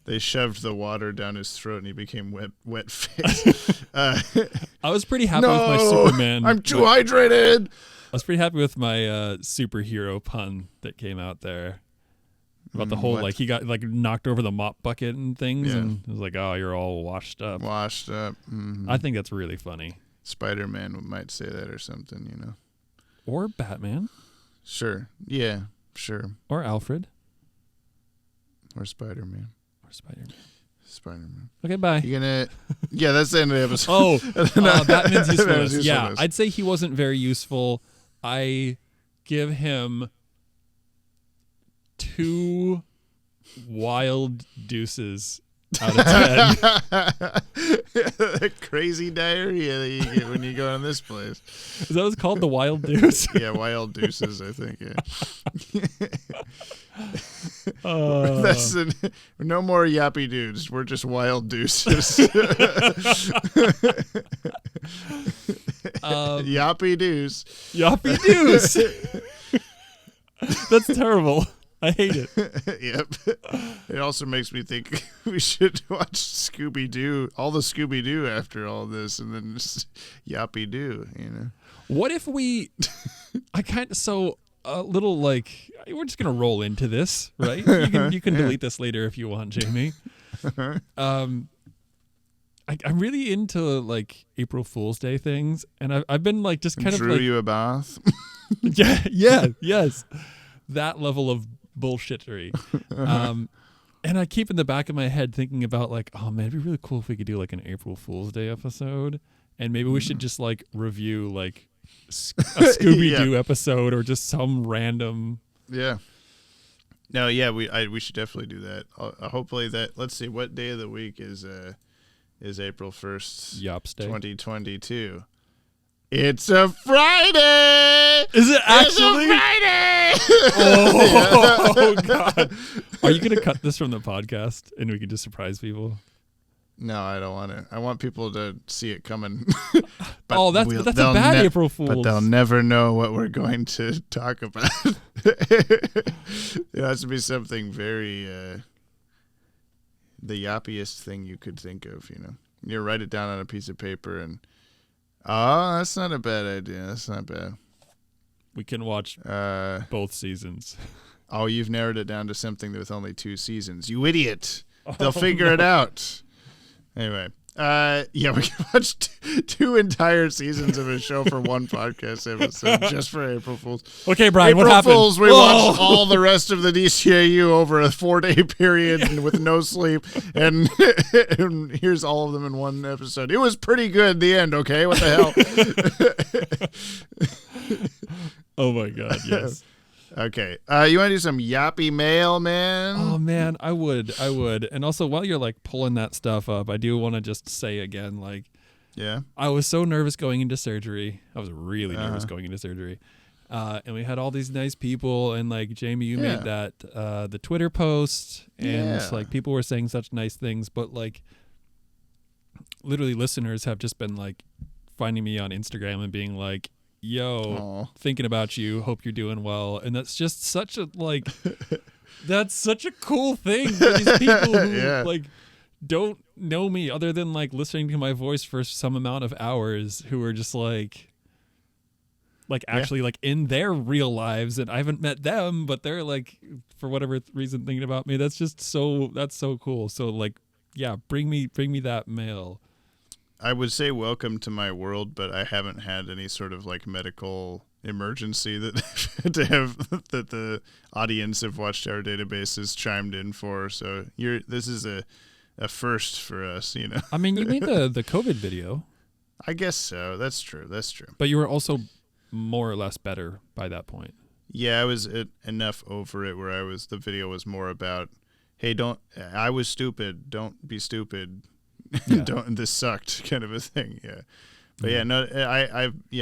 They shoved the water down his throat, and he became wet face. I was pretty happy with my Superman. I'm too hydrated. I was pretty happy with my superhero pun that came out there. About the whole, he got, knocked over the mop bucket and things, and it was like, oh, you're all washed up. Mm-hmm. I think that's really funny. Spider-Man might say that or something, Or Batman. Sure. Yeah, sure. Or Alfred. Or Spider-Man. Okay, bye. You gonna? Yeah, that's the end of the episode. Batman's usefulness. Yeah, I'd say he wasn't very useful. I give him 2 wild deuces out of 10. Crazy diarrhea that you get when you go in this place. Is that what it's called? The wild deuce? Yeah, wild deuces, I think. Yeah. That's no more yappy dudes. We're just wild deuces. Yappy deuce. Yappy deuce. That's terrible. I hate it. Yep. It also makes me think we should watch Scooby-Doo, all the Scooby-Doo after all this, and then just Yappy-Doo, What if we, we're just going to roll into this, right? You can delete this later if you want, Jamie. I'm really into April Fool's Day things, and I've been just kind Drew you a bath? Yes. That level of bullshittery. And I keep in the back of my head thinking about oh man, it'd be really cool if we could do an April Fool's Day episode, and maybe we should just review a Scooby-Doo episode or just some random. Yeah. No, yeah, we should definitely do that. Hopefully let's see, what day of the week is April 1st, Yops Day 2022. It's a Friday. Is it actually? It's a Friday. Oh God! Are you gonna cut this from the podcast and we can just surprise people? No, I don't want to. I want people to see it coming. That's a bad April Fool's. But they'll never know what we're going to talk about. It has to be something very the yappiest thing you could think of. You write it down on a piece of paper and. Oh, that's not a bad idea. That's not bad. We can watch both seasons. Oh, you've narrowed it down to something with only 2 seasons. You idiot. They'll figure it out. Anyway, we can watch 2 entire seasons of a show for one podcast episode just for April Fools. Okay, Brian, what happened? April Fools, we watched all the rest of the DCAU over a 4-day period and with no sleep, and here's all of them in one episode. It was pretty good in the end, okay? What the hell? Oh, my God, yes. Okay. You want to do some yappy mail, man? Oh, man, I would. And also, while you're pulling that stuff up, I do want to just say again, yeah, I was so nervous going into surgery. I was really nervous going into surgery. And we had all these nice people, and Jamie, you made that the Twitter post, and people were saying such nice things, but literally listeners have just been finding me on Instagram and being yo, thinking about you. Hope you're doing well. And that's just such a that's such a cool thing for these people who like don't know me other than like listening to my voice for some amount of hours, who are just like actually like in their real lives, and I haven't met them, but they're like for whatever reason thinking about me. That's so cool. So like, yeah, bring me that mail. I would say welcome to my world, but I haven't had any sort of like medical emergency that that the audience of Watchtower Database has chimed in for. So this is a first for us, you know. I mean, you made the COVID video. I guess so. That's true. But you were also more or less better by that point. Yeah, I was enough over it where the video was more about, hey, I was stupid. Don't be stupid. Yeah. This sucked kind of a thing. Yeah. But yeah, no,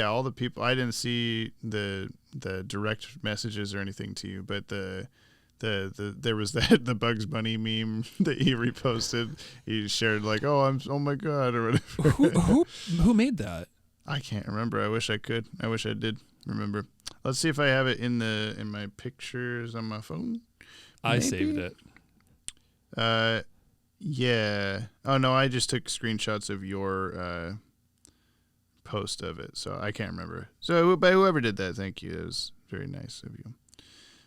all the people, I didn't see the direct messages or anything to you, but there was the Bugs Bunny meme that he reposted. He shared like, oh my God, or whatever. Who made that? I can't remember. I wish I could. I wish I did remember. Let's see if I have it in my pictures on my phone. I saved it. Yeah. Oh no, I just took screenshots of your post of it, so I can't remember. So, but whoever did that, thank you. It was very nice of you.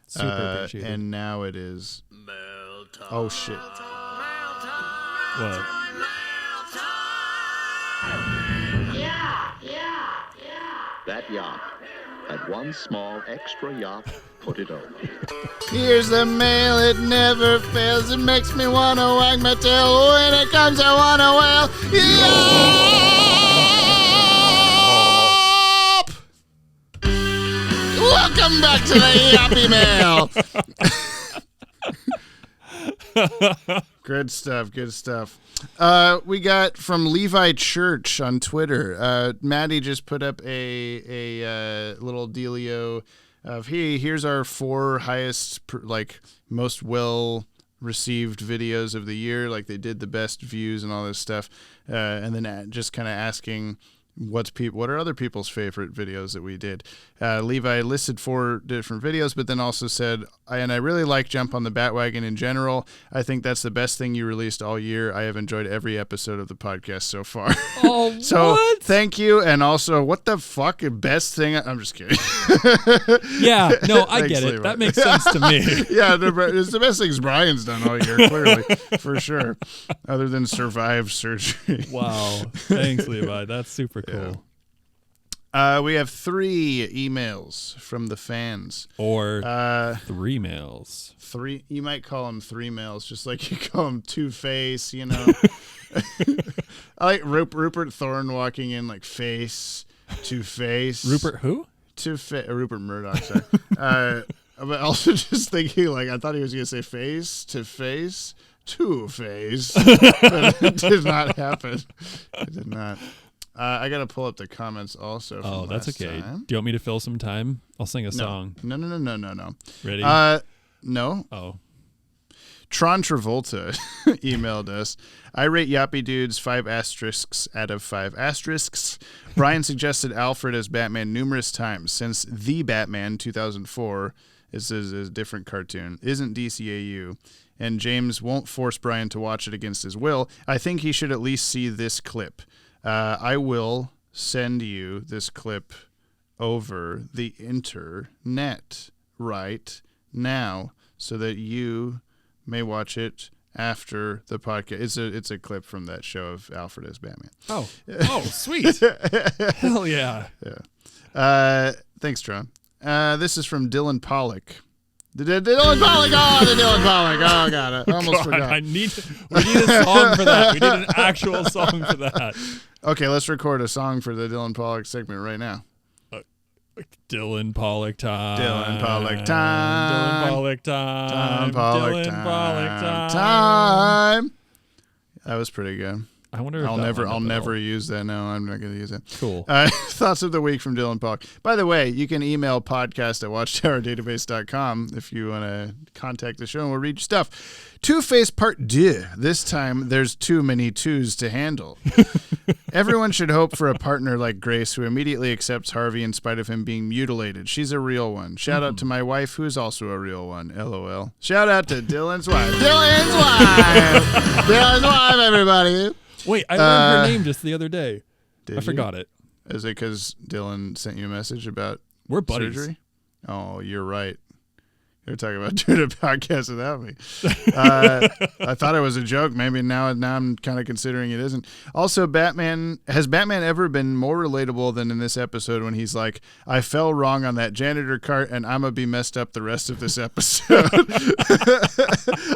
Super appreciated. And now it is. Mail time. Oh shit. What? That yacht had one small extra yacht put it over. Here's the mail, it never fails. It makes me want to wag my tail. When it comes, I want to wail. Yop! Welcome back to the Yappy Mail. Good stuff. We got from Levi Church on Twitter. Maddie just put up a little dealio of, hey, here's our 4 highest, most well received videos of the year. Like they did the best views and all this stuff. And then just kind of asking what are other people's favorite videos that we did. Levi listed 4 different videos, but then also said, and I really like Jump on the Bat-Wagon in general. I think that's the best thing you released all year. I have enjoyed every episode of the podcast so far. Oh, so what? Thank you. And also, what the fuck? Best thing? I'm just kidding. Yeah, no, I get it. Levi. That makes sense to me. Yeah, it's the best things Brian's done all year, clearly, for sure. Other than survive surgery. Wow. Thanks, Levi. That's super cool. We have 3 emails from the fans. Or 3 mails. 3. You might call them 3 mails, just like you call them Two-Face, you know. I like Rupert Thorne walking in like face, Two-Face. Rupert who? Rupert Murdoch, sorry. But also just thinking, like, I thought he was going to say face to face, Two-Face. But it did not happen. It did not. I got to pull up the comments also. Oh, that's okay. Do you want me to fill some time? I'll sing a song. No. Ready? No. Oh. Tron Travolta emailed us. I rate Yappy Dudes 5 asterisks out of 5 asterisks. Brian suggested Alfred as Batman numerous times since The Batman 2004 is a different cartoon, isn't DCAU, and James won't force Brian to watch it against his will. I think he should at least see this clip. I will send you this clip over the internet right now so that you may watch it after the podcast. It's a clip from that show of Alfred as Batman. Oh, sweet. Hell yeah. Yeah. Thanks, Tron. This is from Dylan Pollock. The Dylan Pollock. Oh, God. I almost forgot. We need a song for that. We need an actual song for that. Okay, let's record a song for the Dylan Pollock segment right now. Dylan Pollock time. Dylan Pollock time. Dylan Pollock time. Dylan Pollock Dylan Pollock time. That was pretty good. I wonder if I'll never use that. No, I'm not going to use it. Cool. Thoughts of the week from Dylan Pollock. By the way, you can email podcast@watchtowerdatabase.com if you want to contact the show and we'll read your stuff. Two-Face Part 2. This time, there's too many twos to handle. Everyone should hope for a partner like Grace who immediately accepts Harvey in spite of him being mutilated. She's a real one. Shout out to my wife, who is also a real one. LOL. Shout out to Dylan's wife. Dylan's wife. Dylan's wife, everybody. Wait, I learned her name just the other day. I forgot it. Is it because Dylan sent you a message about We're buddies. surgery? Oh, you're right. You're talking about doing a podcast without me. I thought it was a joke. Maybe now I'm kind of considering it isn't. Also, has Batman ever been more relatable than in this episode when he's like, I fell wrong on that janitor cart and I'm going to be messed up the rest of this episode.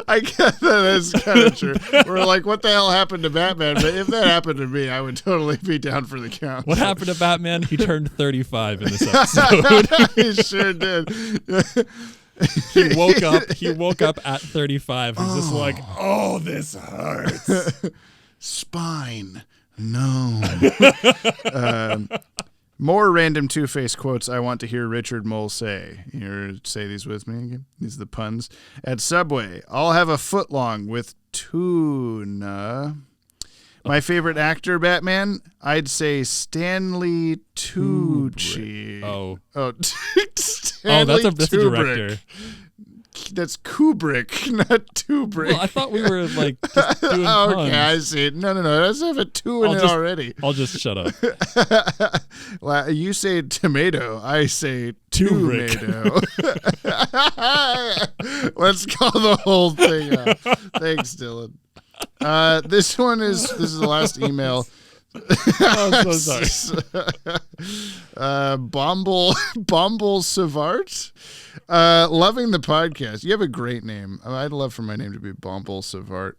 I get that is kind of true. We're like, what the hell happened to Batman? But if that happened to me, I would totally be down for the count. What happened to Batman? He turned 35 in this episode. He sure did. He woke up at 35. He's just like, oh, this hurts. Spine. No. More random Two-Face quotes I want to hear Richard Mole say. You say these with me again? These are the puns. At Subway, I'll have a foot long with tuna. My favorite actor, Batman, I'd say Stanley Tucci. Oh, Stanley that's a director. That's Kubrick, not Tubrick. Well, I thought we were like just doing puns. Okay, I see. No. Let's have a two in it already. I'll just shut up. Well, you say tomato. I say tomato. Let's call the whole thing out. Thanks, Dylan. This is the last email. I'm so sorry. Bomble Savart. Loving the podcast. You have a great name. I'd love for my name to be Bomble Savart.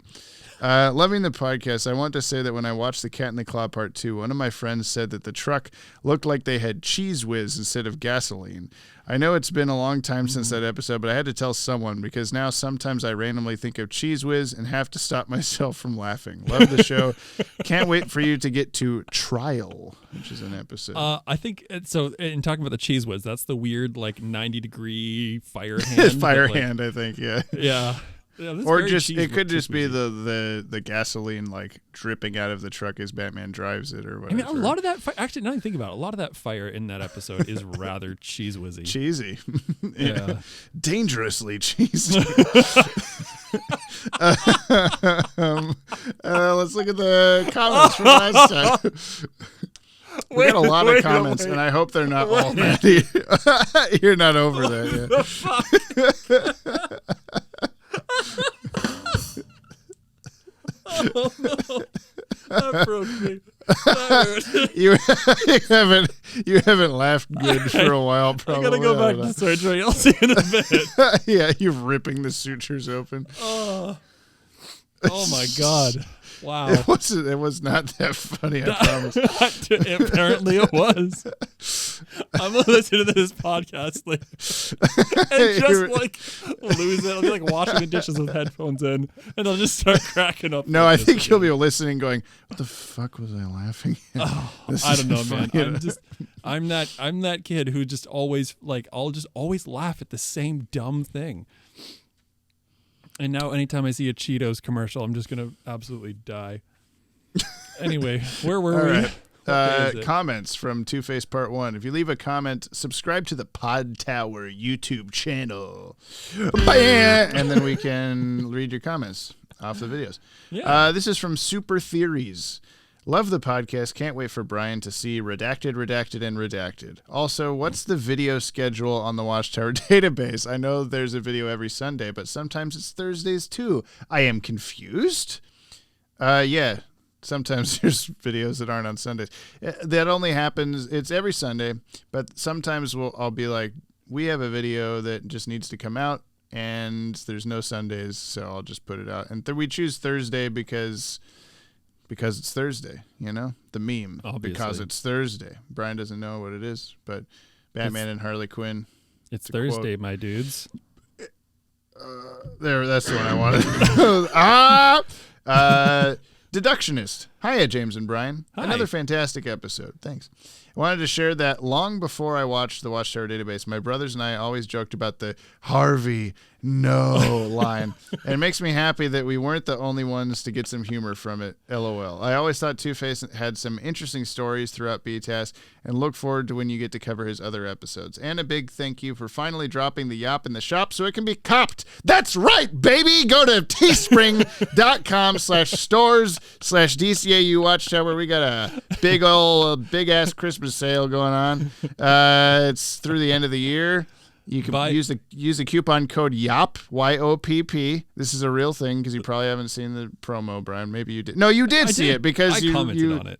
Loving the podcast. I want to say that when I watched The Cat in the Claw Part 2, one of my friends said that the truck looked like they had Cheese Whiz instead of gasoline. I know it's been a long time since that episode, but I had to tell someone because now sometimes I randomly think of Cheese Whiz and have to stop myself from laughing. Love the show. Can't wait for you to get to Trial, which is an episode. I think so. In talking about the Cheese Whiz, that's the weird 90-degree fire hand. Fire hand, I think. Yeah. Yeah. Or it could just be the gasoline dripping out of the truck as Batman drives it or whatever. I mean, a lot of that actually, now that I think about it, a lot of that fire in that episode is rather cheese whizzy. Cheesy. Yeah. Dangerously cheesy. Let's look at the comments from last time. We got a lot of comments, and I hope they're not all Maddie. You're not over that yet. The fuck? Oh no! That broke me. That you haven't laughed good for a while. Probably. I gotta go back to surgery. I'll see you in a bit. Yeah, you're ripping the sutures open. Oh my god! Wow. It was not that funny, I promise. Apparently it was. I'm going to listen to this podcast and just lose it. I'll be washing the dishes with headphones in and I'll just start cracking up. No, I think you'll be listening going, what the fuck was I laughing at? Oh, I don't know, man. I'm that kid who just always I'll just always laugh at the same dumb thing. And now anytime I see a Cheetos commercial, I'm just going to absolutely die. Anyway, where were we? Right. Comments from Two-Face Part 1. If you leave a comment, subscribe to the Podtower YouTube channel. And then we can read your comments off the videos. Yeah. This is from Super Theories. Love the podcast. Can't wait for Brian to see Redacted, Redacted, and Redacted. Also, what's the video schedule on the Watchtower database? I know there's a video every Sunday, but sometimes it's Thursdays too. I am confused. Yeah, sometimes there's videos that aren't on Sundays. That only happens, it's every Sunday, but sometimes I'll be like, we have a video that just needs to come out, and there's no Sundays, so I'll just put it out. And we choose Thursday because it's Thursday, the meme. Obviously. Because it's Thursday. Brian doesn't know what it is, but Batman and Harley Quinn. It's Thursday, my dudes. That's the one I wanted. Deductionist. Hiya, James and Brian. Hi. Another fantastic episode. Thanks. I wanted to share that long before I watched the Watchtower Database, my brothers and I always joked about the Harvey no line. And it makes me happy that we weren't the only ones to get some humor from it. LOL. I always thought Two-Face had some interesting stories throughout BTAS and look forward to when you get to cover his other episodes. And a big thank you for finally dropping the Yop in the shop so it can be copped. That's right, baby! Go to teespring.com/stores/DCAU Watchtower. We got a big-ass Christmas sale going on. It's through the end of the year. You can use the coupon code YOPP, YOPP. This is a real thing because you probably haven't seen the promo, Brian. Maybe you did. No, you did see it because you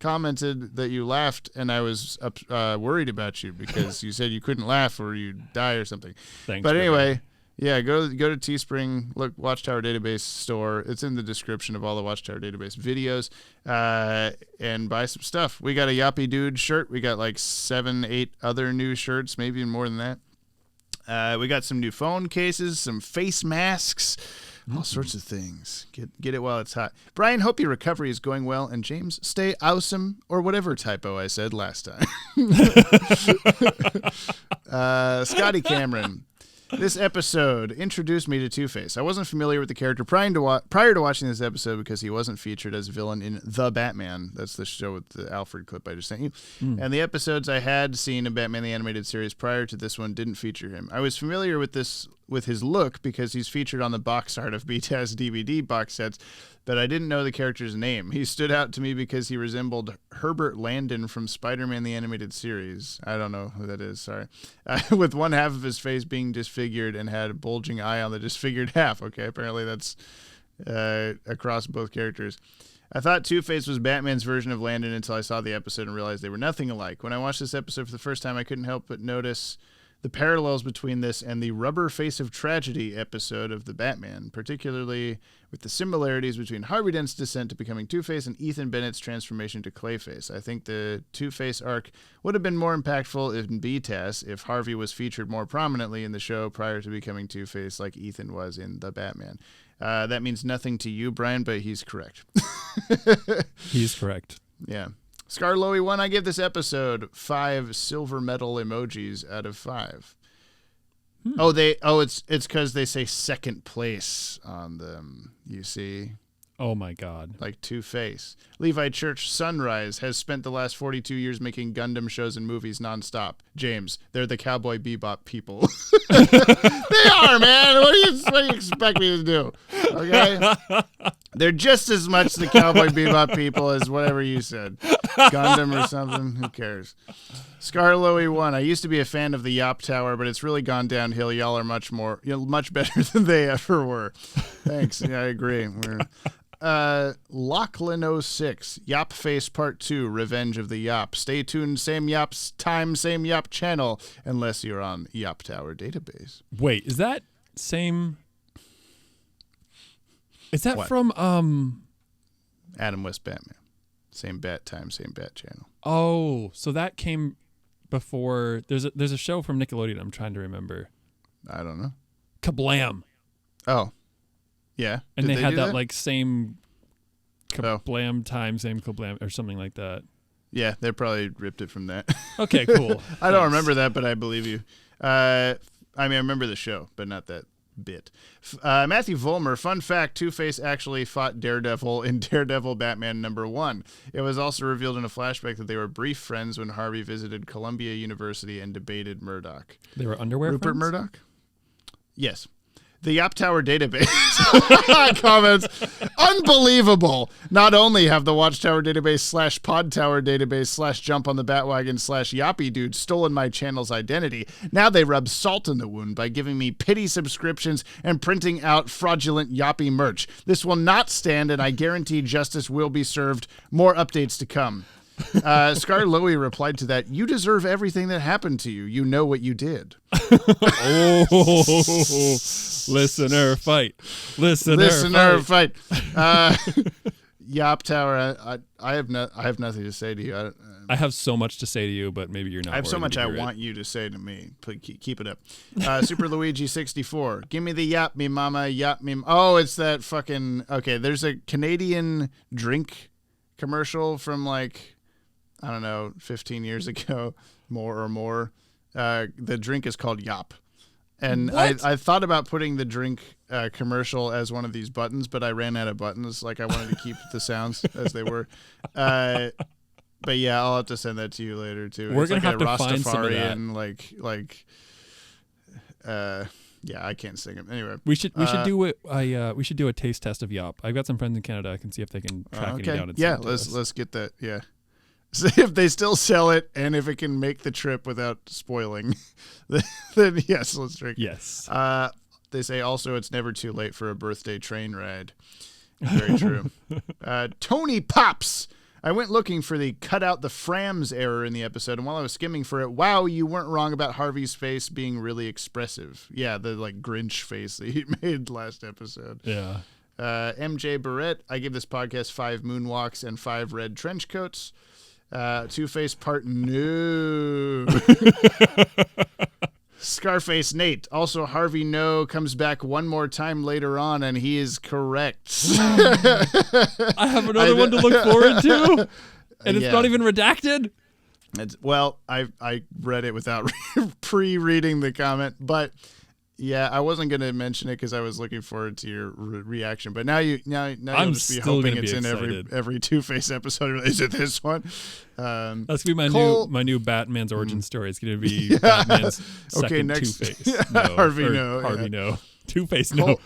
commented that you laughed, and I was worried about you because you said you couldn't laugh or you'd die or something. Thanks. But anyway, yeah, go to Teespring, look, Watchtower Database store. It's in the description of all the Watchtower Database videos, and buy some stuff. We got a Yappy Dude shirt. We got like 7-8 other new shirts, maybe even more than that. We got some new phone cases, some face masks, all sorts of things. Get it while it's hot. Brian, hope your recovery is going well, and James, stay awesome, or whatever typo I said last time. Scotty Cameron. This episode introduced me to Two-Face. I wasn't familiar with the character prior to watching this episode because he wasn't featured as a villain in The Batman. That's the show with the Alfred clip I just sent you. And the episodes I had seen of Batman the Animated Series prior to this one didn't feature him. I was familiar with his look because he's featured on the box art of BTAS DVD box sets, but I didn't know the character's name. He stood out to me because he resembled Herbert Landon from Spider-Man the Animated Series. I don't know who that is, sorry. With one half of his face being disfigured and had a bulging eye on the disfigured half. Okay, apparently that's across both characters. I thought Two-Face was Batman's version of Landon until I saw the episode and realized they were nothing alike. When I watched this episode for the first time, I couldn't help but notice the parallels between this and the Rubber Face of Tragedy episode of The Batman, particularly with the similarities between Harvey Dent's descent to becoming Two-Face and Ethan Bennett's transformation to Clayface. I think the Two-Face arc would have been more impactful in BTAS if Harvey was featured more prominently in the show prior to becoming Two-Face like Ethan was in The Batman. That means nothing to you, Brian, but he's correct. He's correct. Yeah. Scarlowy 1, I give this episode 5 silver medal emojis out of 5. It's because they say second place on them, you see. Oh my God. Like Two-Face. Levi Church Sunrise has spent the last 42 years making Gundam shows and movies nonstop. James, they're the Cowboy Bebop people. They are, man. What do you expect me to do? Okay? They're just as much the Cowboy Bebop people as whatever you said. Gundam or something. Who cares? Scarlowy 1. I used to be a fan of the Yop Tower, but it's really gone downhill. Y'all are much better than they ever were. Thanks. Yeah, I agree. Lachlan 06, Yop Face Part 2, Revenge of the Yop. Stay tuned, same Yop's time, same Yop channel, unless you're on Yop Tower Database. Wait, is that same? Is that What? from Adam West Batman. Same bat time, same bat channel. Oh, so that came before. There's a show from Nickelodeon I'm trying to remember. I don't know. Kablam. Oh. Yeah. And Did they had do that like same Kablam time, same Kablam or something like that. Yeah, they probably ripped it from that. Okay, cool. I don't remember that, but I believe you. I remember the show, but not that bit. Matthew Vollmer, fun fact, Two-Face actually fought Daredevil in Daredevil Batman #1. It was also revealed in a flashback that they were brief friends when Harvey visited Columbia University and debated Murdoch. They were underwear Rupert friends? Murdoch? Yes. The Yop Tower Database comments, unbelievable. Not only have the Watchtower Database /Podtower Database /Jump on the Bat-Wagon /Yappy Dude stolen my channel's identity, now they rub salt in the wound by giving me pity subscriptions and printing out fraudulent Yappy merch. This will not stand, and I guarantee justice will be served. More updates to come. Scar Lowy replied to that, you deserve everything that happened to you. You know what you did. Oh, listener fight. Listener fight. Yop Tower, I have nothing to say to you. I have so much to say to you, but maybe you're not. I have so much I want want you to say to me. Keep it up. Super Luigi 64. Give me the yap me mama, yap me. Oh, it's that fucking. Okay, there's a Canadian drink commercial from like, I don't know, 15 years ago, more. The drink is called Yop. And I thought about putting the drink commercial as one of these buttons, but I ran out of buttons. Like I wanted to keep the sounds as they were. But yeah, I'll have to send that to you later too. We're gonna have to find some of that. Yeah, I can't sing it. Anyway, we should do it. We should do a taste test of Yop. I've got some friends in Canada. I can see if they can track it down. And yeah, let's get that. Yeah. See if they still sell it and if it can make the trip without spoiling, then yes, let's drink. Yes. They say also it's never too late for a birthday train ride. Very true. Tony Pops. I went looking for the cut out the Frams error in the episode, and while I was skimming for it, wow, you weren't wrong about Harvey's face being really expressive. Yeah, the like Grinch face that he made last episode. Yeah. MJ Barrett. I give this podcast 5 moonwalks and 5 red trench coats. Two-Face part no. Scarface Nate. Also, Harvey No comes back one more time later on, and he is correct. I have another one to look forward to, and it's not even redacted. I read it without pre-reading the comment, but yeah, I wasn't going to mention it because I was looking forward to your reaction. But now you'll just be hoping it's in every Two-Face episode. Is it this one? That's gonna be my new Batman's origin story. It's gonna be Batman's second Two-Face. Harvey No. Two-Face no.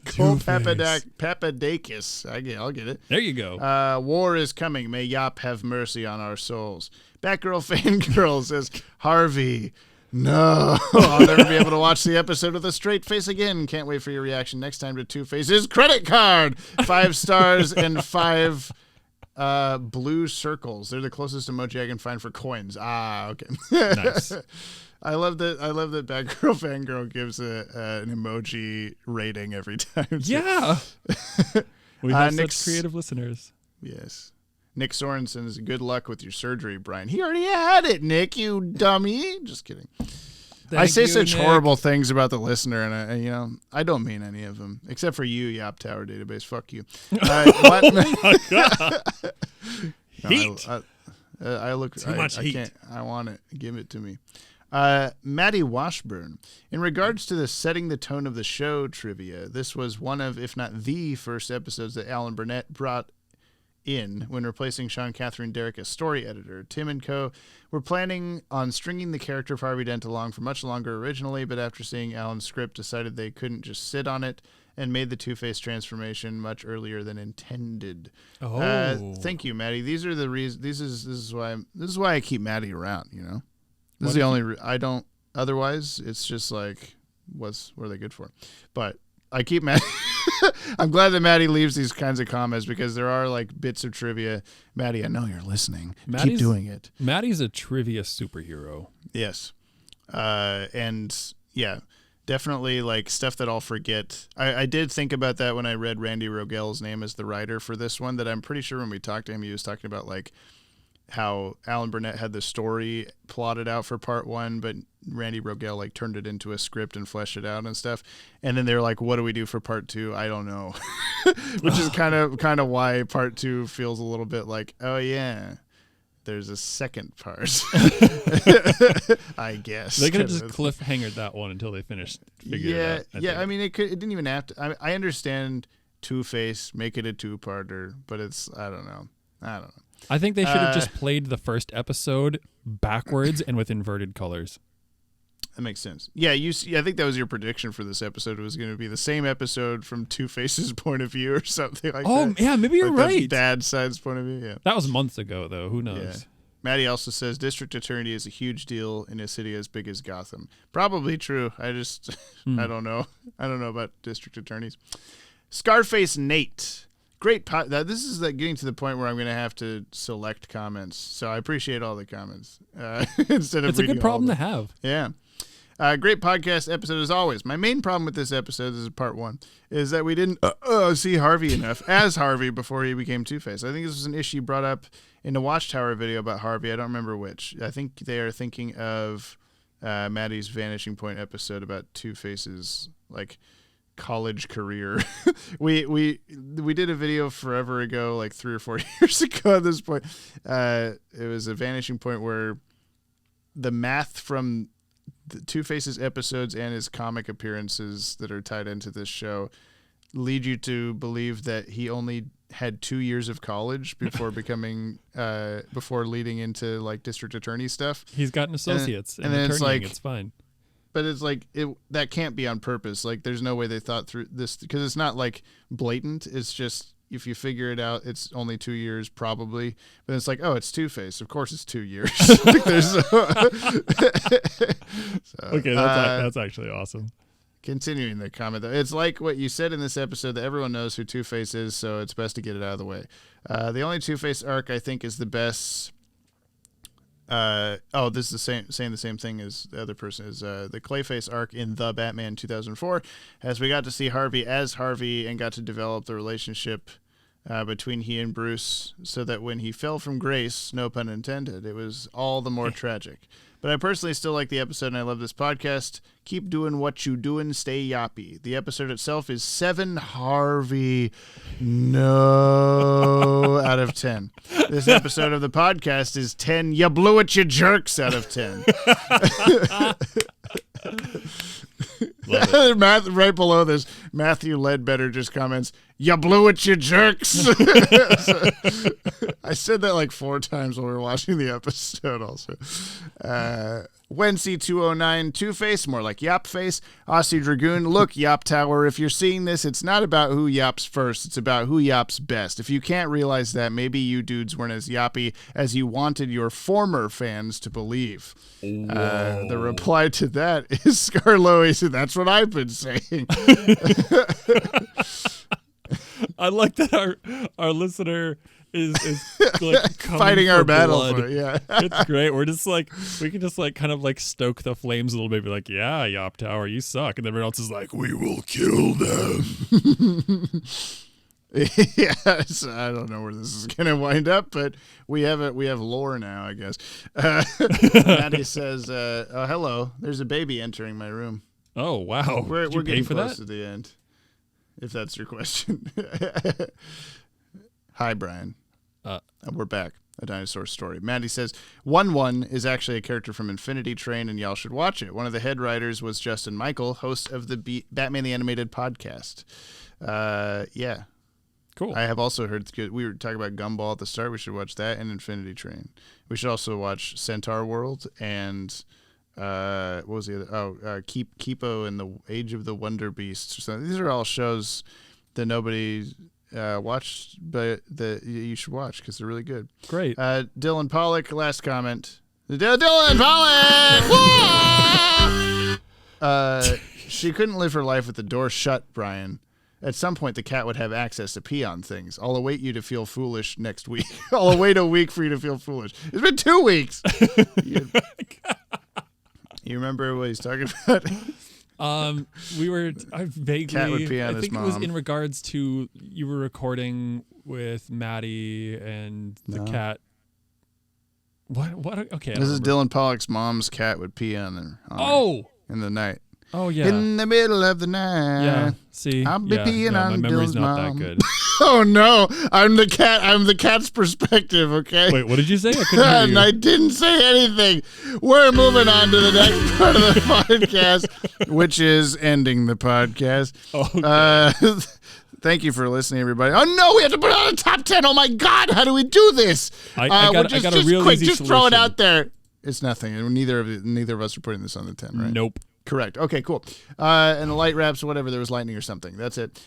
Cole Papadakis. I'll get it. There you go. War is coming. May Yop have mercy on our souls. Batgirl Fangirl says, Harvey, no. I'll never be able to watch the episode with a straight face again. Can't wait for your reaction next time to Two-Face's credit card. 5 stars and 5 blue circles. They're the closest emoji I can find for coins. Okay. Nice. I love that Batgirl Fangirl gives an emoji rating every time. Yeah. We have such creative listeners. Yes. Nick Sorensen says, good luck with your surgery, Brian. He already had it, Nick, you dummy. Just kidding. I say such horrible things about the listener, and I don't mean any of them, except for you, Yop Tower Database. Fuck you. Oh my God. Heat. I look. Too much heat. Can't. I want it. Give it to me. Maddie Washburn. In regards to the setting the tone of the show trivia, this was one of, if not the first episodes that Alan Burnett brought in when replacing Sean Catherine Derrick as story editor. Tim and co. were planning on stringing the character of Harvey Dent along for much longer originally, but after seeing Alan's script, decided they couldn't just sit on it and made the Two-Face transformation much earlier than intended. Thank you, Maddie. These are the reasons. This is why I keep Maddie around. This is the only. I don't. Otherwise, it's just like, what are they good for? But I keep Maddie. I'm glad that Maddie leaves these kinds of comments because there are like bits of trivia. Maddie, I know you're listening. Keep doing it. Maddie's a trivia superhero. Yes. And yeah, definitely like stuff that I'll forget. I did think about that when I read Randy Rogel's name as the writer for this one, that I'm pretty sure when we talked to him, he was talking about like how Alan Burnett had the story plotted out for part 1, but Randy Rogel like turned it into a script and fleshed it out and stuff. And then they were like, what do we do for part 2? I don't know. Which is kind of why part 2 feels a little bit like, oh yeah, there's a second part. I guess. They could have just cliffhangered that one until they finished figuring it out. I mean, it didn't even have to. I understand Two-Face, make it a 2-parter, but it's, I don't know. I think they should have just played the first episode backwards and with inverted colors. That makes sense. Yeah, I think that was your prediction for this episode. It was going to be the same episode from Two-Face's point of view or something like that. Oh, yeah, maybe you're right. The bad side's point of view, yeah. That was months ago, though. Who knows? Yeah. Maddie also says District Attorney is a huge deal in a city as big as Gotham. Probably true. I just, I don't know. I don't know about District Attorneys. Scarface Nate. Great. This is like getting to the point where I'm going to have to select comments. So I appreciate all the comments instead of. It's a good problem to have. Yeah. Great podcast episode as always. My main problem with this episode, this is part 1, is that we didn't see Harvey enough as Harvey before he became Two-Face. I think this was an issue brought up in a Watchtower video about Harvey. I don't remember which. I think they are thinking of Maddie's Vanishing Point episode about Two-Face's like college career. we did a video forever ago, like 3 or 4 years ago at this point. It was a vanishing point where the math from the Two-Face's episodes and his comic appearances that are tied into this show lead you to believe that he only had 2 years of college before becoming before leading into like district attorney stuff. He's got an associate's and then it's fine. But it's like that can't be on purpose. Like there's no way they thought through this, because it's not like blatant. It's just if you figure it out, it's only 2 years probably. But it's like, oh, it's Two-Face. Of course it's 2 years. Like, okay, that's actually awesome. Continuing the comment, though, it's like what you said in this episode that everyone knows who Two-Face is, so it's best to get it out of the way. The only Two-Face arc I think is the best. This is saying the same thing as the other person is the Clayface arc in The Batman 2004, as we got to see Harvey as Harvey and got to develop the relationship between he and Bruce, so that when he fell from grace, no pun intended, it was all the more tragic. But I personally still like the episode, and I love this podcast. Keep doing what you doing. Stay yappy. The episode itself is 7 Harvey no out of 10. This episode of the podcast is 10 you blew it, you jerks out of 10. Right below this, Matthew Ledbetter just comments, "You blew it, you jerks." So, I said that like 4 times while we were watching the episode also. Wency 209, Two-Face, more like Yop Face. Aussie Dragoon, look, Yop Tower, if you're seeing this, it's not about who yops first, it's about who yops best. If you can't realize that, maybe you dudes weren't as yappy as you wanted your former fans to believe. The reply to that is Scarlowy said, "That's what I've been saying." I like that our listener is like fighting our battle blood. for it, yeah. It's great. We're just like, we can just like kind of like stoke the flames a little bit, be like, yeah, Yop Tower, you suck. And then everyone else is like, we will kill them. Yes, I don't know where this is gonna wind up, but we have lore now, I guess. Maddie says, "Oh, hello. There's a baby entering my room." Oh wow! We're getting for close that? to the end, if that's your question. Hi, Brian. We're back. A dinosaur story. Maddie says, 1-1 is actually a character from Infinity Train, and y'all should watch it. One of the head writers was Justin Michael, host of the Batman the Animated podcast. Yeah. Cool. I have also heard it's good. We were talking about Gumball at the start. We should watch that and Infinity Train. We should also watch Centaur World and what was the other? Kipo and the Age of the Wonder Beasts or something. These are all shows that nobody watched, but that you should watch because they're really good. Great. Dylan Pollock, last comment. Dylan Pollock! She couldn't live her life with the door shut, Brian. At some point, the cat would have access to pee on things. I'll await you to feel foolish next week. I'll await a week for you to feel foolish. It's been 2 weeks. You remember what he's talking about? I vaguely. Cat would pee on I his think it was mom. in regards to you were recording with Maddie and the cat. What? Okay. This is Dylan Pollock's mom's cat would pee on her. In the night. Oh yeah. In the middle of the night. Yeah. See. I'll be peeing on my memory's Dylan's not mom. that good. Oh no! I'm the cat. I'm the cat's perspective. Okay. Wait, what did you say? I couldn't hear you. And I didn't say anything. We're moving on to the next part of the podcast, which is ending the podcast. Okay. Thank you for listening, everybody. Oh no, we have to put it on the top 10. Oh my God, how do we do this? I got a real quick, easy just throw it solution. out there. It's nothing. Neither of us are putting this on the 10, right? Nope. Correct. Okay, cool. And the light wraps, whatever. There was lightning or something. That's it.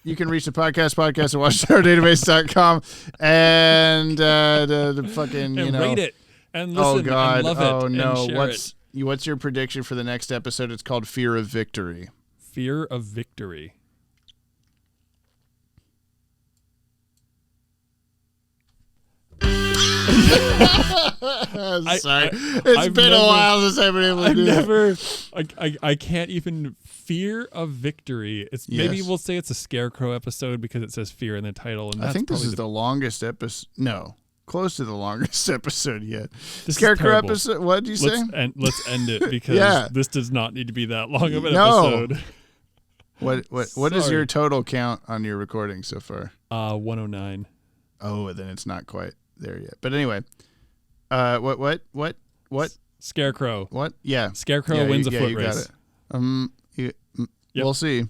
You can reach the podcast at watchtowerdatabase.com and the fucking, And rate it and listen oh God. and love it. Oh no. And share it. What's your prediction for the next episode? It's called Fear of Victory. Fear of Victory. I'm sorry. It's been a while since I've been able to do that. I can't even. Fear of Victory. Maybe Yes. we'll say it's a Scarecrow episode because it says fear in the title. And I that's think this probably is the longest episode. No, close to the longest episode yet. This Scarecrow is terrible. episode. What did you say? Let's end it because Yeah. this does not need to be that long of an No. episode. What is your total count on your recording so far? 109. Oh, then it's not quite there yet. But anyway, what? Scarecrow. What? Yeah. Scarecrow wins a foot race. Got it. Yep. We'll see.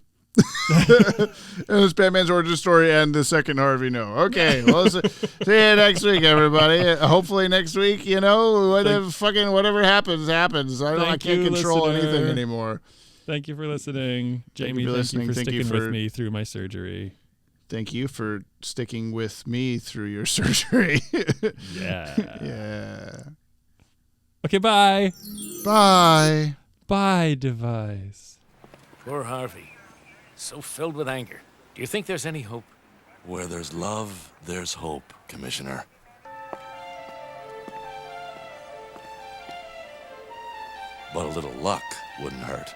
And it's Batman's origin story and the second Harvey No. Okay, well, see you next week, everybody. Hopefully next week, whatever happens. I can't control anything anymore. Thank you for listening, Jamie. Thank you for sticking with me through my surgery. Thank you for sticking with me through your surgery. Yeah. Okay, bye. Bye. Bye, device. Poor Harvey. So filled with anger. Do you think there's any hope? Where there's love, there's hope, Commissioner. But a little luck wouldn't hurt.